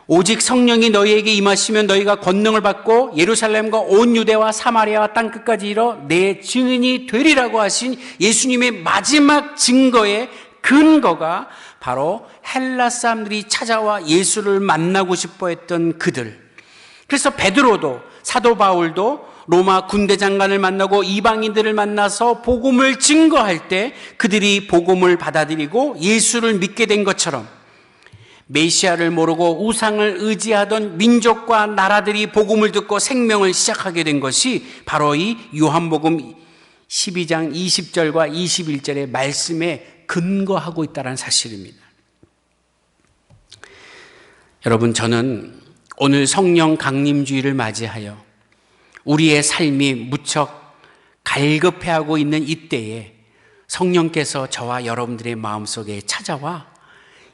오직 성령이 너희에게 임하시면 너희가 권능을 받고 예루살렘과 온 유대와 사마리아와 땅끝까지 이뤄 내 증인이 되리라고 하신 예수님의 마지막 증거의 근거가 바로 헬라 사람들이 찾아와 예수를 만나고 싶어 했던 그들. 그래서 베드로도 사도 바울도 로마 군대 장관을 만나고 이방인들을 만나서 복음을 증거할 때 그들이 복음을 받아들이고 예수를 믿게 된 것처럼 메시아를 모르고 우상을 의지하던 민족과 나라들이 복음을 듣고 생명을 시작하게 된 것이 바로 이 요한복음 12장 20절과 21절의 말씀에 근거하고 있다는 사실입니다. 여러분, 저는 오늘 성령 강림주의를 맞이하여 우리의 삶이 무척 갈급해하고 있는 이때에 성령께서 저와 여러분들의 마음속에 찾아와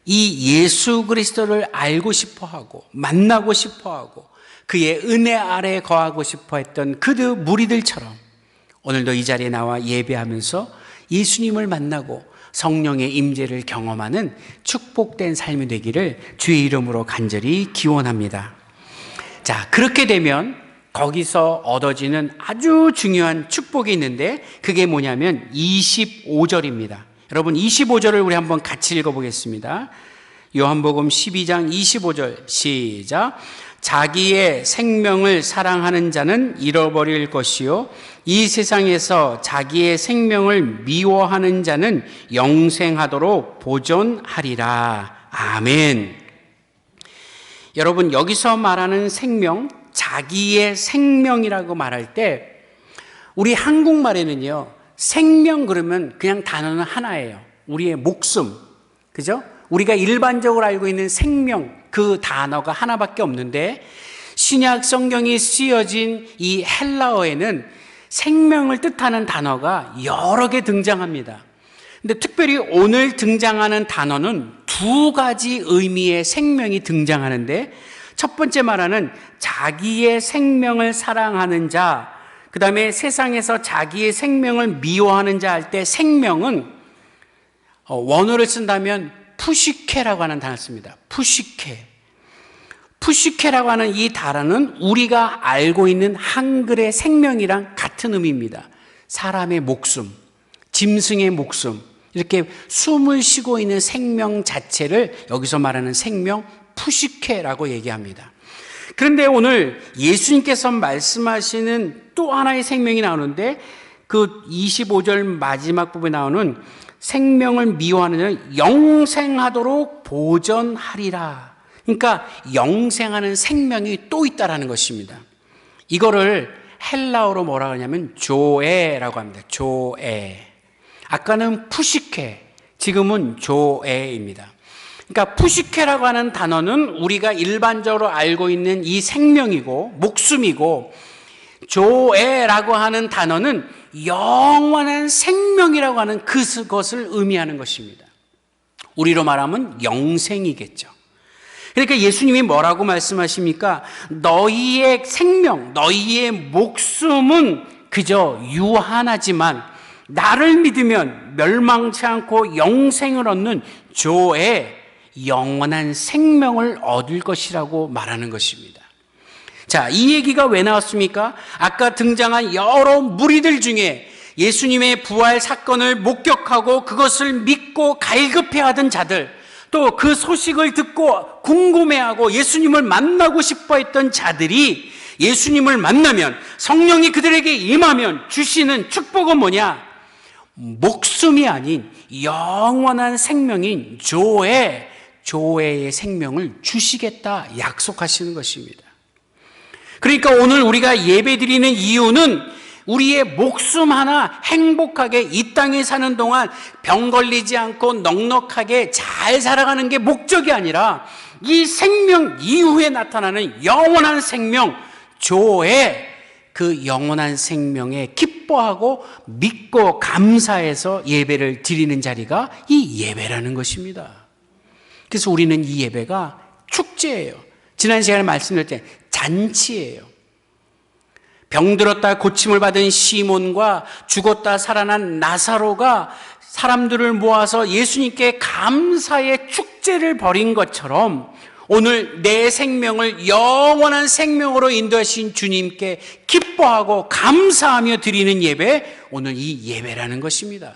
이 예수 그리스도를 알고 싶어하고 만나고 싶어하고 그의 은혜 아래에 거하고 싶어했던 그들 무리들처럼 오늘도 이 자리에 나와 예배하면서 예수님을 만나고 성령의 임재를 경험하는 축복된 삶이 되기를 주의 이름으로 간절히 기원합니다. 자, 그렇게 되면 거기서 얻어지는 아주 중요한 축복이 있는데 그게 뭐냐면 25절입니다. 여러분 25절을 우리 한번 같이 읽어보겠습니다. 요한복음 12장 25절 시작. 자기의 생명을 사랑하는 자는 잃어버릴 것이요 이 세상에서 자기의 생명을 미워하는 자는 영생하도록 보존하리라. 아멘. 여러분, 여기서 말하는 생명, 자기의 생명이라고 말할 때 우리 한국말에는요, 생명 그러면 그냥 단어는 하나예요. 우리의 목숨, 그죠? 우리가 일반적으로 알고 있는 생명, 그 단어가 하나밖에 없는데 신약 성경이 쓰여진 이 헬라어에는 생명을 뜻하는 단어가 여러 개 등장합니다. 근데 특별히 오늘 등장하는 단어는 두 가지 의미의 생명이 등장하는데, 첫 번째 말하는 자기의 생명을 사랑하는 자, 그 다음에 세상에서 자기의 생명을 미워하는 자 할 때 생명은 원어를 쓴다면 푸시케라고 하는 단어를 씁니다. 푸시케. 푸시케라고 하는 이 단어는 우리가 알고 있는 한글의 생명이랑 같은 의미입니다. 사람의 목숨, 짐승의 목숨, 이렇게 숨을 쉬고 있는 생명 자체를 여기서 말하는 생명 푸시케라고 얘기합니다. 그런데 오늘 예수님께서 말씀하시는 또 하나의 생명이 나오는데, 그 25절 마지막 부분에 나오는 생명을 미워하는 자는 영생하도록 보존하리라. 그러니까 영생하는 생명이 또 있다라는 것입니다. 이거를 헬라어로 뭐라고 하냐면 조에라고 합니다. 조에. 아까는 푸시케, 지금은 조에입니다. 그러니까 푸시케라고 하는 단어는 우리가 일반적으로 알고 있는 이 생명이고 목숨이고, 조에라고 하는 단어는 영원한 생명이라고 하는 그것을 의미하는 것입니다. 우리로 말하면 영생이겠죠. 그러니까 예수님이 뭐라고 말씀하십니까? 너희의 생명, 너희의 목숨은 그저 유한하지만 나를 믿으면 멸망치 않고 영생을 얻는 조에 영원한 생명을 얻을 것이라고 말하는 것입니다. 자, 이 얘기가 왜 나왔습니까? 아까 등장한 여러 무리들 중에 예수님의 부활 사건을 목격하고 그것을 믿고 갈급해하던 자들, 또 그 소식을 듣고 궁금해하고 예수님을 만나고 싶어 했던 자들이 예수님을 만나면, 성령이 그들에게 임하면 주시는 축복은 뭐냐? 목숨이 아닌 영원한 생명인 조에의 생명을 주시겠다 약속하시는 것입니다. 그러니까 오늘 우리가 예배드리는 이유는 우리의 목숨 하나 행복하게 이 땅에 사는 동안 병 걸리지 않고 넉넉하게 잘 살아가는 게 목적이 아니라 이 생명 이후에 나타나는 영원한 생명, 조에 그 영원한 생명에 기뻐하고 믿고 감사해서 예배를 드리는 자리가 이 예배라는 것입니다. 그래서 우리는 이 예배가 축제예요. 지난 시간에 말씀드릴 때 잔치예요. 병들었다 고침을 받은 시몬과 죽었다 살아난 나사로가 사람들을 모아서 예수님께 감사의 축제를 벌인 것처럼 오늘 내 생명을 영원한 생명으로 인도하신 주님께 기뻐하고 감사하며 드리는 예배, 오늘 이 예배라는 것입니다.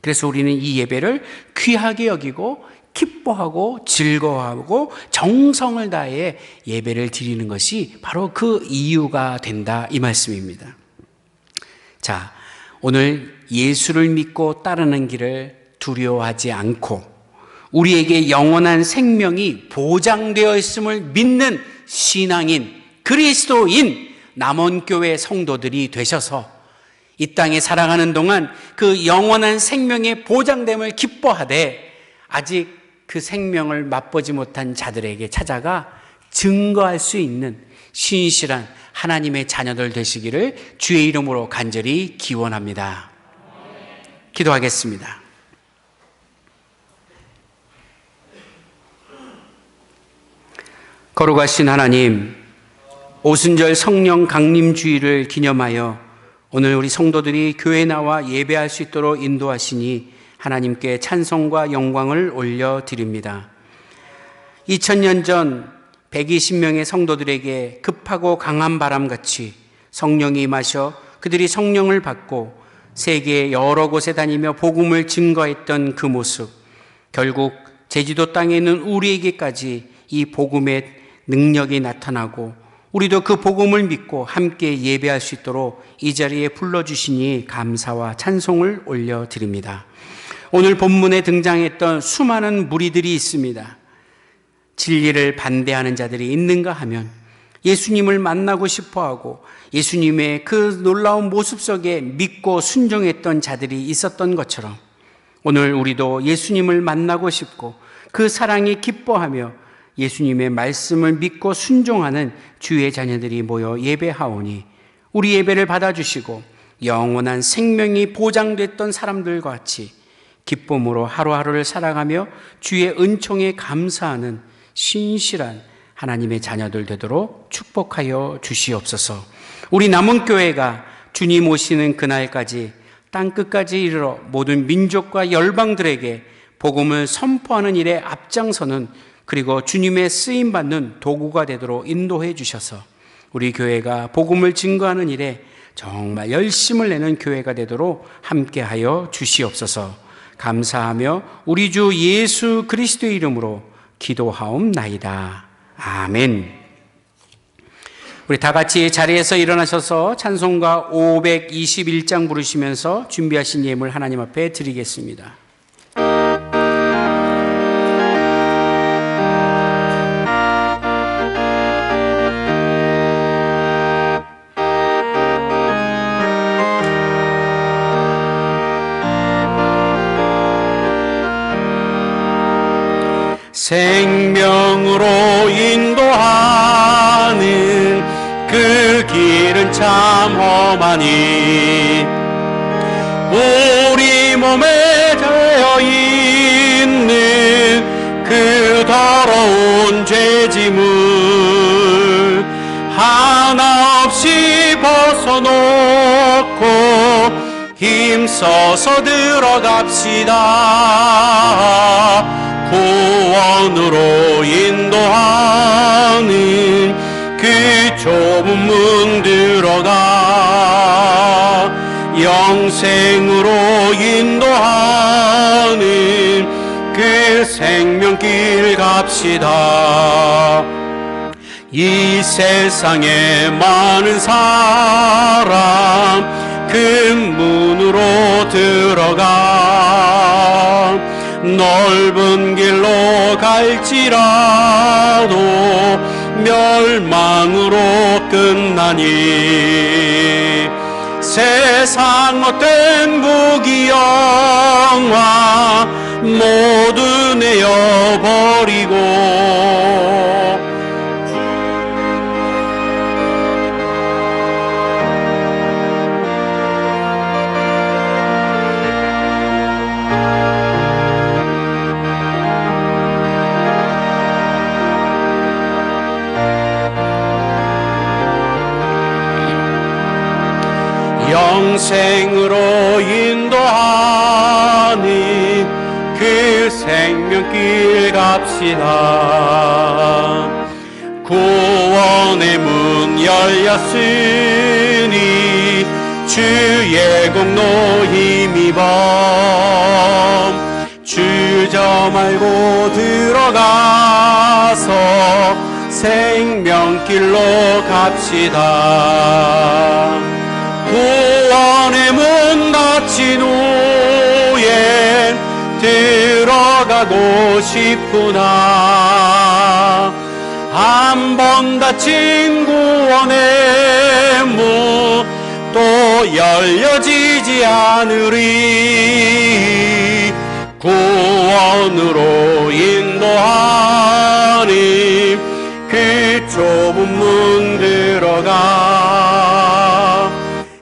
그래서 우리는 이 예배를 귀하게 여기고 기뻐하고 즐거워하고 정성을 다해 예배를 드리는 것이 바로 그 이유가 된다, 이 말씀입니다. 자, 오늘 예수를 믿고 따르는 길을 두려워하지 않고 우리에게 영원한 생명이 보장되어 있음을 믿는 신앙인, 그리스도인 남원교회 성도들이 되셔서 이 땅에 살아가는 동안 그 영원한 생명의 보장됨을 기뻐하되 아직 그 생명을 맛보지 못한 자들에게 찾아가 증거할 수 있는 신실한 하나님의 자녀들 되시기를 주의 이름으로 간절히 기원합니다. 기도하겠습니다. 거룩하신 하나님, 오순절 성령 강림 주일을 기념하여 오늘 우리 성도들이 교회에 나와 예배할 수 있도록 인도하시니 하나님께 찬송과 영광을 올려드립니다. 2000년 전 120명의 성도들에게 급하고 강한 바람같이 성령이 임하셔 그들이 성령을 받고 세계 여러 곳에 다니며 복음을 증거했던 그 모습, 결국 제주도 땅에 있는 우리에게까지 이 복음의 능력이 나타나고 우리도 그 복음을 믿고 함께 예배할 수 있도록 이 자리에 불러주시니 감사와 찬송을 올려드립니다. 오늘 본문에 등장했던 수많은 무리들이 있습니다. 진리를 반대하는 자들이 있는가 하면 예수님을 만나고 싶어하고 예수님의 그 놀라운 모습 속에 믿고 순종했던 자들이 있었던 것처럼 오늘 우리도 예수님을 만나고 싶고 그 사랑이 기뻐하며 예수님의 말씀을 믿고 순종하는 주의 자녀들이 모여 예배하오니 우리 예배를 받아주시고 영원한 생명이 보장됐던 사람들과 같이 기쁨으로 하루하루를 살아가며 주의 은총에 감사하는 신실한 하나님의 자녀들 되도록 축복하여 주시옵소서. 우리 남은 교회가 주님 오시는 그날까지 땅끝까지 이르러 모든 민족과 열방들에게 복음을 선포하는 일에 앞장서는 그리고 주님의 쓰임받는 도구가 되도록 인도해 주셔서 우리 교회가 복음을 증거하는 일에 정말 열심을 내는 교회가 되도록 함께하여 주시옵소서. 감사하며 우리 주 예수 그리스도의 이름으로 기도하옵나이다. 아멘. 우리 다 같이 자리에서 일어나셔서 찬송가 521장 부르시면서 준비하신 예물 하나님 앞에 드리겠습니다. 생명으로 인도하는 그 길은 참 험하니 우리 몸에 되어 있는 그 더러운 죄짐을 하나 없이 벗어놓고 힘써서 들어갑시다. 구원으로 인도하는 그 좁은 문 들어가 영생으로 인도하는 그 생명길 갑시다. 이 세상에 많은 사람 그 문으로 들어가 넓은 길로 갈지라도 멸망으로 끝나니 세상 어떤 무기영화 모두 내어버리고 영생으로 인도하는 그 생명길 갑시다. 구원의 문 열렸으니 주의 공로 힘입어 주저 말고 들어가서 생명길로 갑시다. 구원의 문 닫힌 후에 들어가고 싶구나. 한 번 닫힌 구원의 문 또 열려지지 않으리. 구원으로 인도하니 그 좁은 문 들어가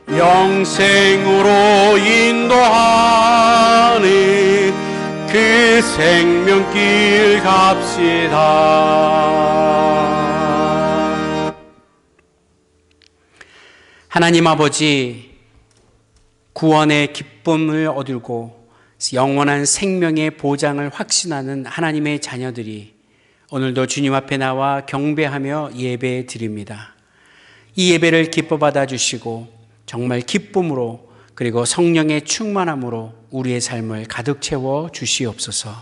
영생으로 인도하니 그 생명길 갑시다. 하나님 아버지, 구원의 기쁨을 얻고 영원한 생명의 보장을 확신하는 하나님의 자녀들이 오늘도 주님 앞에 나와 경배하며 예배 드립니다. 이 예배를 기뻐 받아주시고 정말 기쁨으로 그리고 성령의 충만함으로 우리의 삶을 가득 채워 주시옵소서.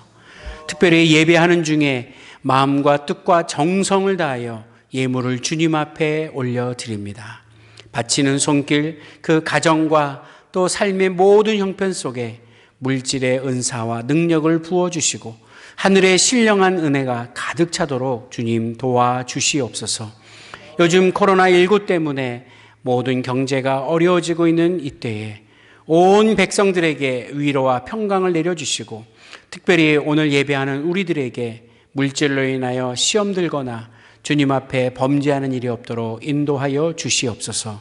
특별히 예배하는 중에 마음과 뜻과 정성을 다하여 예물을 주님 앞에 올려드립니다. 바치는 손길, 그 가정과 또 삶의 모든 형편 속에 물질의 은사와 능력을 부어주시고 하늘의 신령한 은혜가 가득 차도록 주님 도와주시옵소서. 요즘 코로나19 때문에 모든 경제가 어려워지고 있는 이때에 온 백성들에게 위로와 평강을 내려주시고 특별히 오늘 예배하는 우리들에게 물질로 인하여 시험 들거나 주님 앞에 범죄하는 일이 없도록 인도하여 주시옵소서.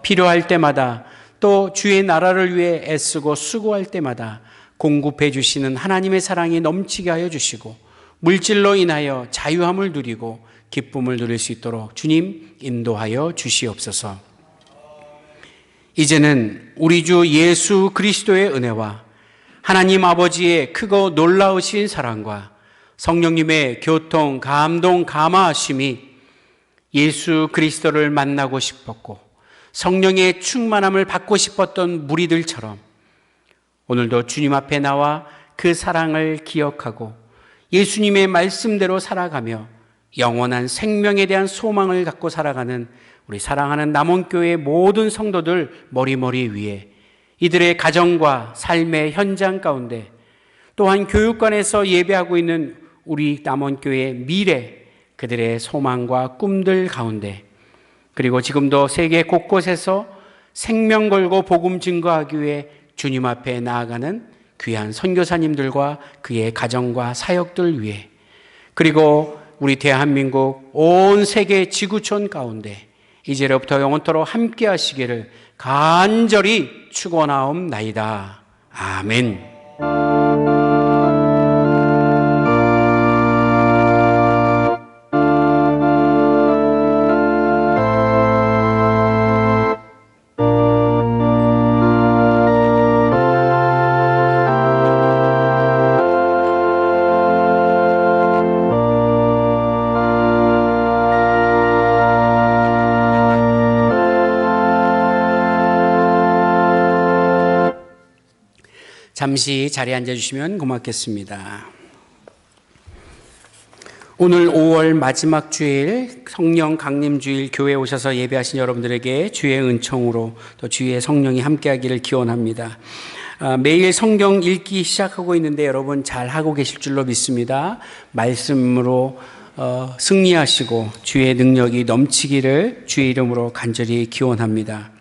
필요할 때마다 또 주의 나라를 위해 애쓰고 수고할 때마다 공급해 주시는 하나님의 사랑이 넘치게 하여 주시고 물질로 인하여 자유함을 누리고 기쁨을 누릴 수 있도록 주님 인도하여 주시옵소서. 이제는 우리 주 예수 그리스도의 은혜와 하나님 아버지의 크고 놀라우신 사랑과 성령님의 교통, 감동, 감화하심이 예수 그리스도를 만나고 싶었고 성령의 충만함을 받고 싶었던 무리들처럼 오늘도 주님 앞에 나와 그 사랑을 기억하고 예수님의 말씀대로 살아가며 영원한 생명에 대한 소망을 갖고 살아가는 우리 사랑하는 남원교회 모든 성도들 머리머리 위에 이들의 가정과 삶의 현장 가운데 또한 교육관에서 예배하고 있는 우리 남원교회의 미래, 그들의 소망과 꿈들 가운데 그리고 지금도 세계 곳곳에서 생명 걸고 복음 증거하기 위해 주님 앞에 나아가는 귀한 선교사님들과 그의 가정과 사역들 위해 그리고 우리 대한민국 온 세계 지구촌 가운데 이제로부터 영원토록 함께 하시기를 간절히 축원하옵나이다. 아멘. 잠시 자리에 앉아주시면 고맙겠습니다. 오늘 5월 마지막 주일 성령 강림주일 교회에 오셔서 예배하신 여러분들에게 주의 은총으로 또 주의 성령이 함께하기를 기원합니다. 매일 성경 읽기 시작하고 있는데 여러분 잘 하고 계실 줄로 믿습니다. 말씀으로 승리하시고 주의 능력이 넘치기를 주의 이름으로 간절히 기원합니다.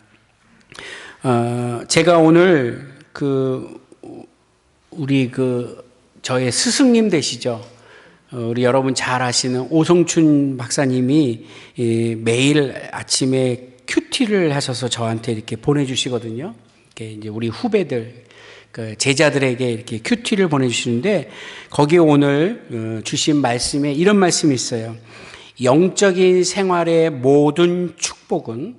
제가 오늘 우리 저의 스승님 되시죠? 우리 여러분 잘 아시는 오성춘 박사님이 매일 아침에 큐티를 하셔서 저한테 이렇게 보내주시거든요. 이렇게 이제 우리 후배들, 제자들에게 이렇게 큐티를 보내주시는데 거기에 오늘 주신 말씀에 이런 말씀이 있어요. 영적인 생활의 모든 축복은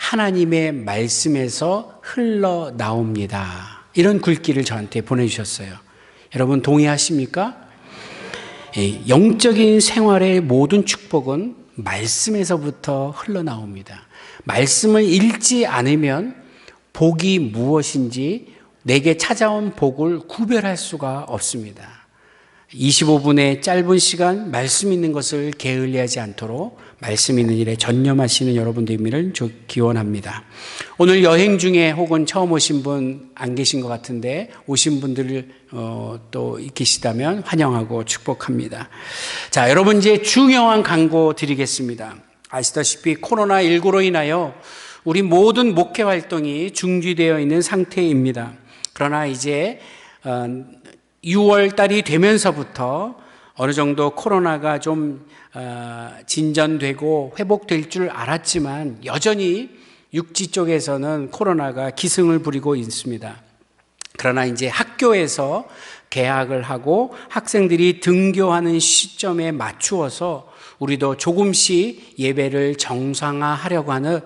하나님의 말씀에서 흘러나옵니다. 이런 글귀를 저한테 보내주셨어요. 여러분 동의하십니까? 영적인 생활의 모든 축복은 말씀에서부터 흘러나옵니다. 말씀을 읽지 않으면 복이 무엇인지 내게 찾아온 복을 구별할 수가 없습니다. 25분의 짧은 시간 말씀 있는 것을 게을리하지 않도록 말씀 있는 일에 전념하시는 여러분 되기를 기원합니다. 오늘 여행 중에 혹은 처음 오신 분 안 계신 것 같은데 오신 분들 또 계시다면 환영하고 축복합니다. 자, 여러분 이제 중요한 광고 드리겠습니다. 아시다시피 코로나19로 인하여 우리 모든 목회 활동이 중지되어 있는 상태입니다. 그러나 이제 6월 달이 되면서부터 어느 정도 코로나가 좀 진전되고 회복될 줄 알았지만 여전히 육지 쪽에서는 코로나가 기승을 부리고 있습니다. 그러나 이제 학교에서 개학을 하고 학생들이 등교하는 시점에 맞추어서 우리도 조금씩 예배를 정상화하려고 하는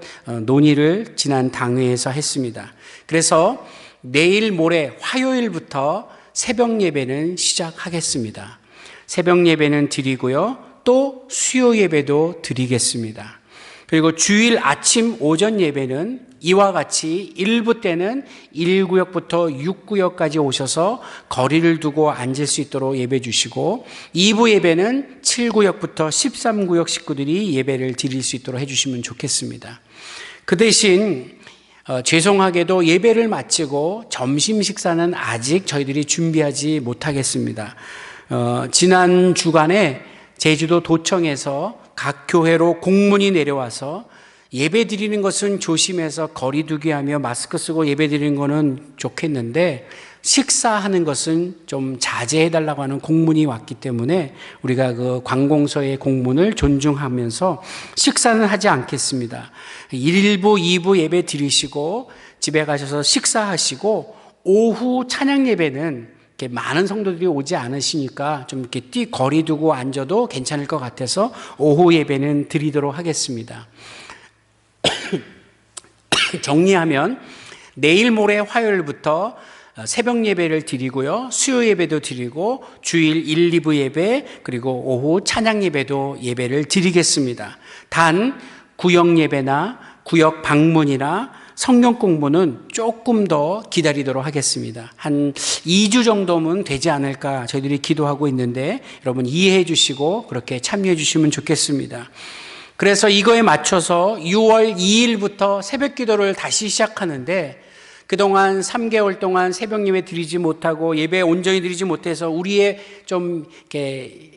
논의를 지난 당회에서 했습니다. 그래서 내일 모레 화요일부터 새벽 예배는 시작하겠습니다. 새벽 예배는 드리고요. 또 수요 예배도 드리겠습니다. 그리고 주일 아침 오전 예배는 이와 같이 1부 때는 1구역부터 6구역까지 오셔서 거리를 두고 앉을 수 있도록 예배 주시고 2부 예배는 7구역부터 13구역 식구들이 예배를 드릴 수 있도록 해주시면 좋겠습니다. 그 대신 죄송하게도 예배를 마치고 점심 식사는 아직 저희들이 준비하지 못하겠습니다. 지난 주간에 제주도 도청에서 각 교회로 공문이 내려와서 예배 드리는 것은 조심해서 거리 두기 하며 마스크 쓰고 예배 드리는 것은 좋겠는데 식사하는 것은 좀 자제해달라고 하는 공문이 왔기 때문에 우리가 그 관공서의 공문을 존중하면서 식사는 하지 않겠습니다. 1부, 2부 예배 드리시고 집에 가셔서 식사하시고 오후 찬양 예배는 이렇게 많은 성도들이 오지 않으시니까 좀 이렇게 거리 두고 앉아도 괜찮을 것 같아서 오후 예배는 드리도록 하겠습니다. 정리하면 내일 모레 화요일부터 새벽 예배를 드리고요. 수요 예배도 드리고 주일 1, 2부 예배 그리고 오후 찬양 예배도 예배를 드리겠습니다. 단 구역 예배나 구역 방문이나 성경 공부는 조금 더 기다리도록 하겠습니다. 한 2주 정도면 되지 않을까 저희들이 기도하고 있는데 여러분 이해해 주시고 그렇게 참여해 주시면 좋겠습니다. 그래서 이거에 맞춰서 6월 2일부터 새벽 기도를 다시 시작하는데 그동안 3개월 동안 새벽 예배 드리지 못하고 예배 온전히 드리지 못해서 우리의 좀 이렇게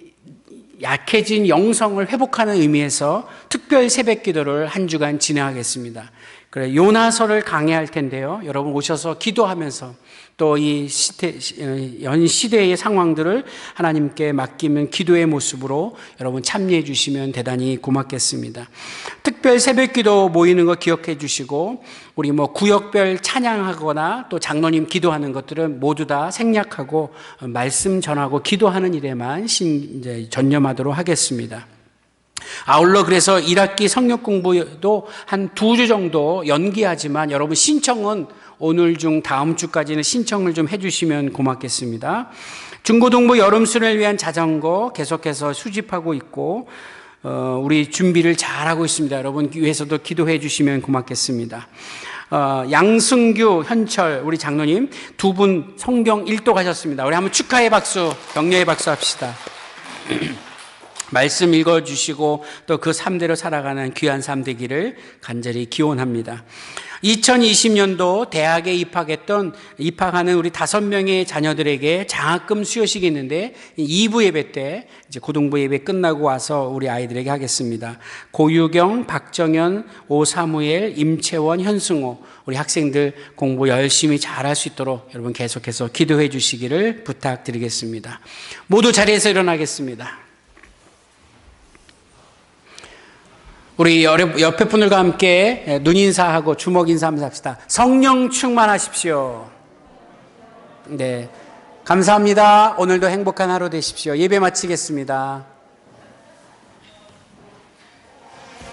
약해진 영성을 회복하는 의미에서 특별 새벽 기도를 한 주간 진행하겠습니다. 그래 요나서를 강해할 텐데요. 여러분 오셔서 기도하면서 또 이 연 시대의 상황들을 하나님께 맡기면 기도의 모습으로 여러분 참여해 주시면 대단히 고맙겠습니다. 특별 새벽기도 모이는 거 기억해 주시고 우리 구역별 찬양하거나 또 장로님 기도하는 것들은 모두 다 생략하고 말씀 전하고 기도하는 일에만 이제 전념하도록 하겠습니다. 아울러 그래서 1학기 성역 공부도 한 2주 정도 연기하지만 여러분 신청은 오늘 중 다음 주까지는 신청을 좀 해주시면 고맙겠습니다. 중고등부 여름수련을 위한 자전거 계속해서 수집하고 있고 우리 준비를 잘하고 있습니다. 여러분 위해서도 기도해 주시면 고맙겠습니다. 양승규, 현철 우리 장로님 두 분 성경 1도 가셨습니다. 우리 한번 축하의 박수, 격려의 박수 합시다. 말씀 읽어주시고 또 그 삶대로 살아가는 귀한 삶 되기를 간절히 기원합니다. 2020년도 대학에 입학하는 우리 5명의 자녀들에게 장학금 수여식이 있는데 2부 예배 때 이제 고등부 예배 끝나고 와서 우리 아이들에게 하겠습니다. 고유경, 박정현, 오사무엘, 임채원, 현승호 우리 학생들 공부 열심히 잘할 수 있도록 여러분 계속해서 기도해 주시기를 부탁드리겠습니다. 모두 자리에서 일어나겠습니다. 우리 옆에 분들과 함께 눈인사하고 주먹 인사하면서 합시다. 성령 충만하십시오. 네, 감사합니다. 오늘도 행복한 하루 되십시오. 예배 마치겠습니다.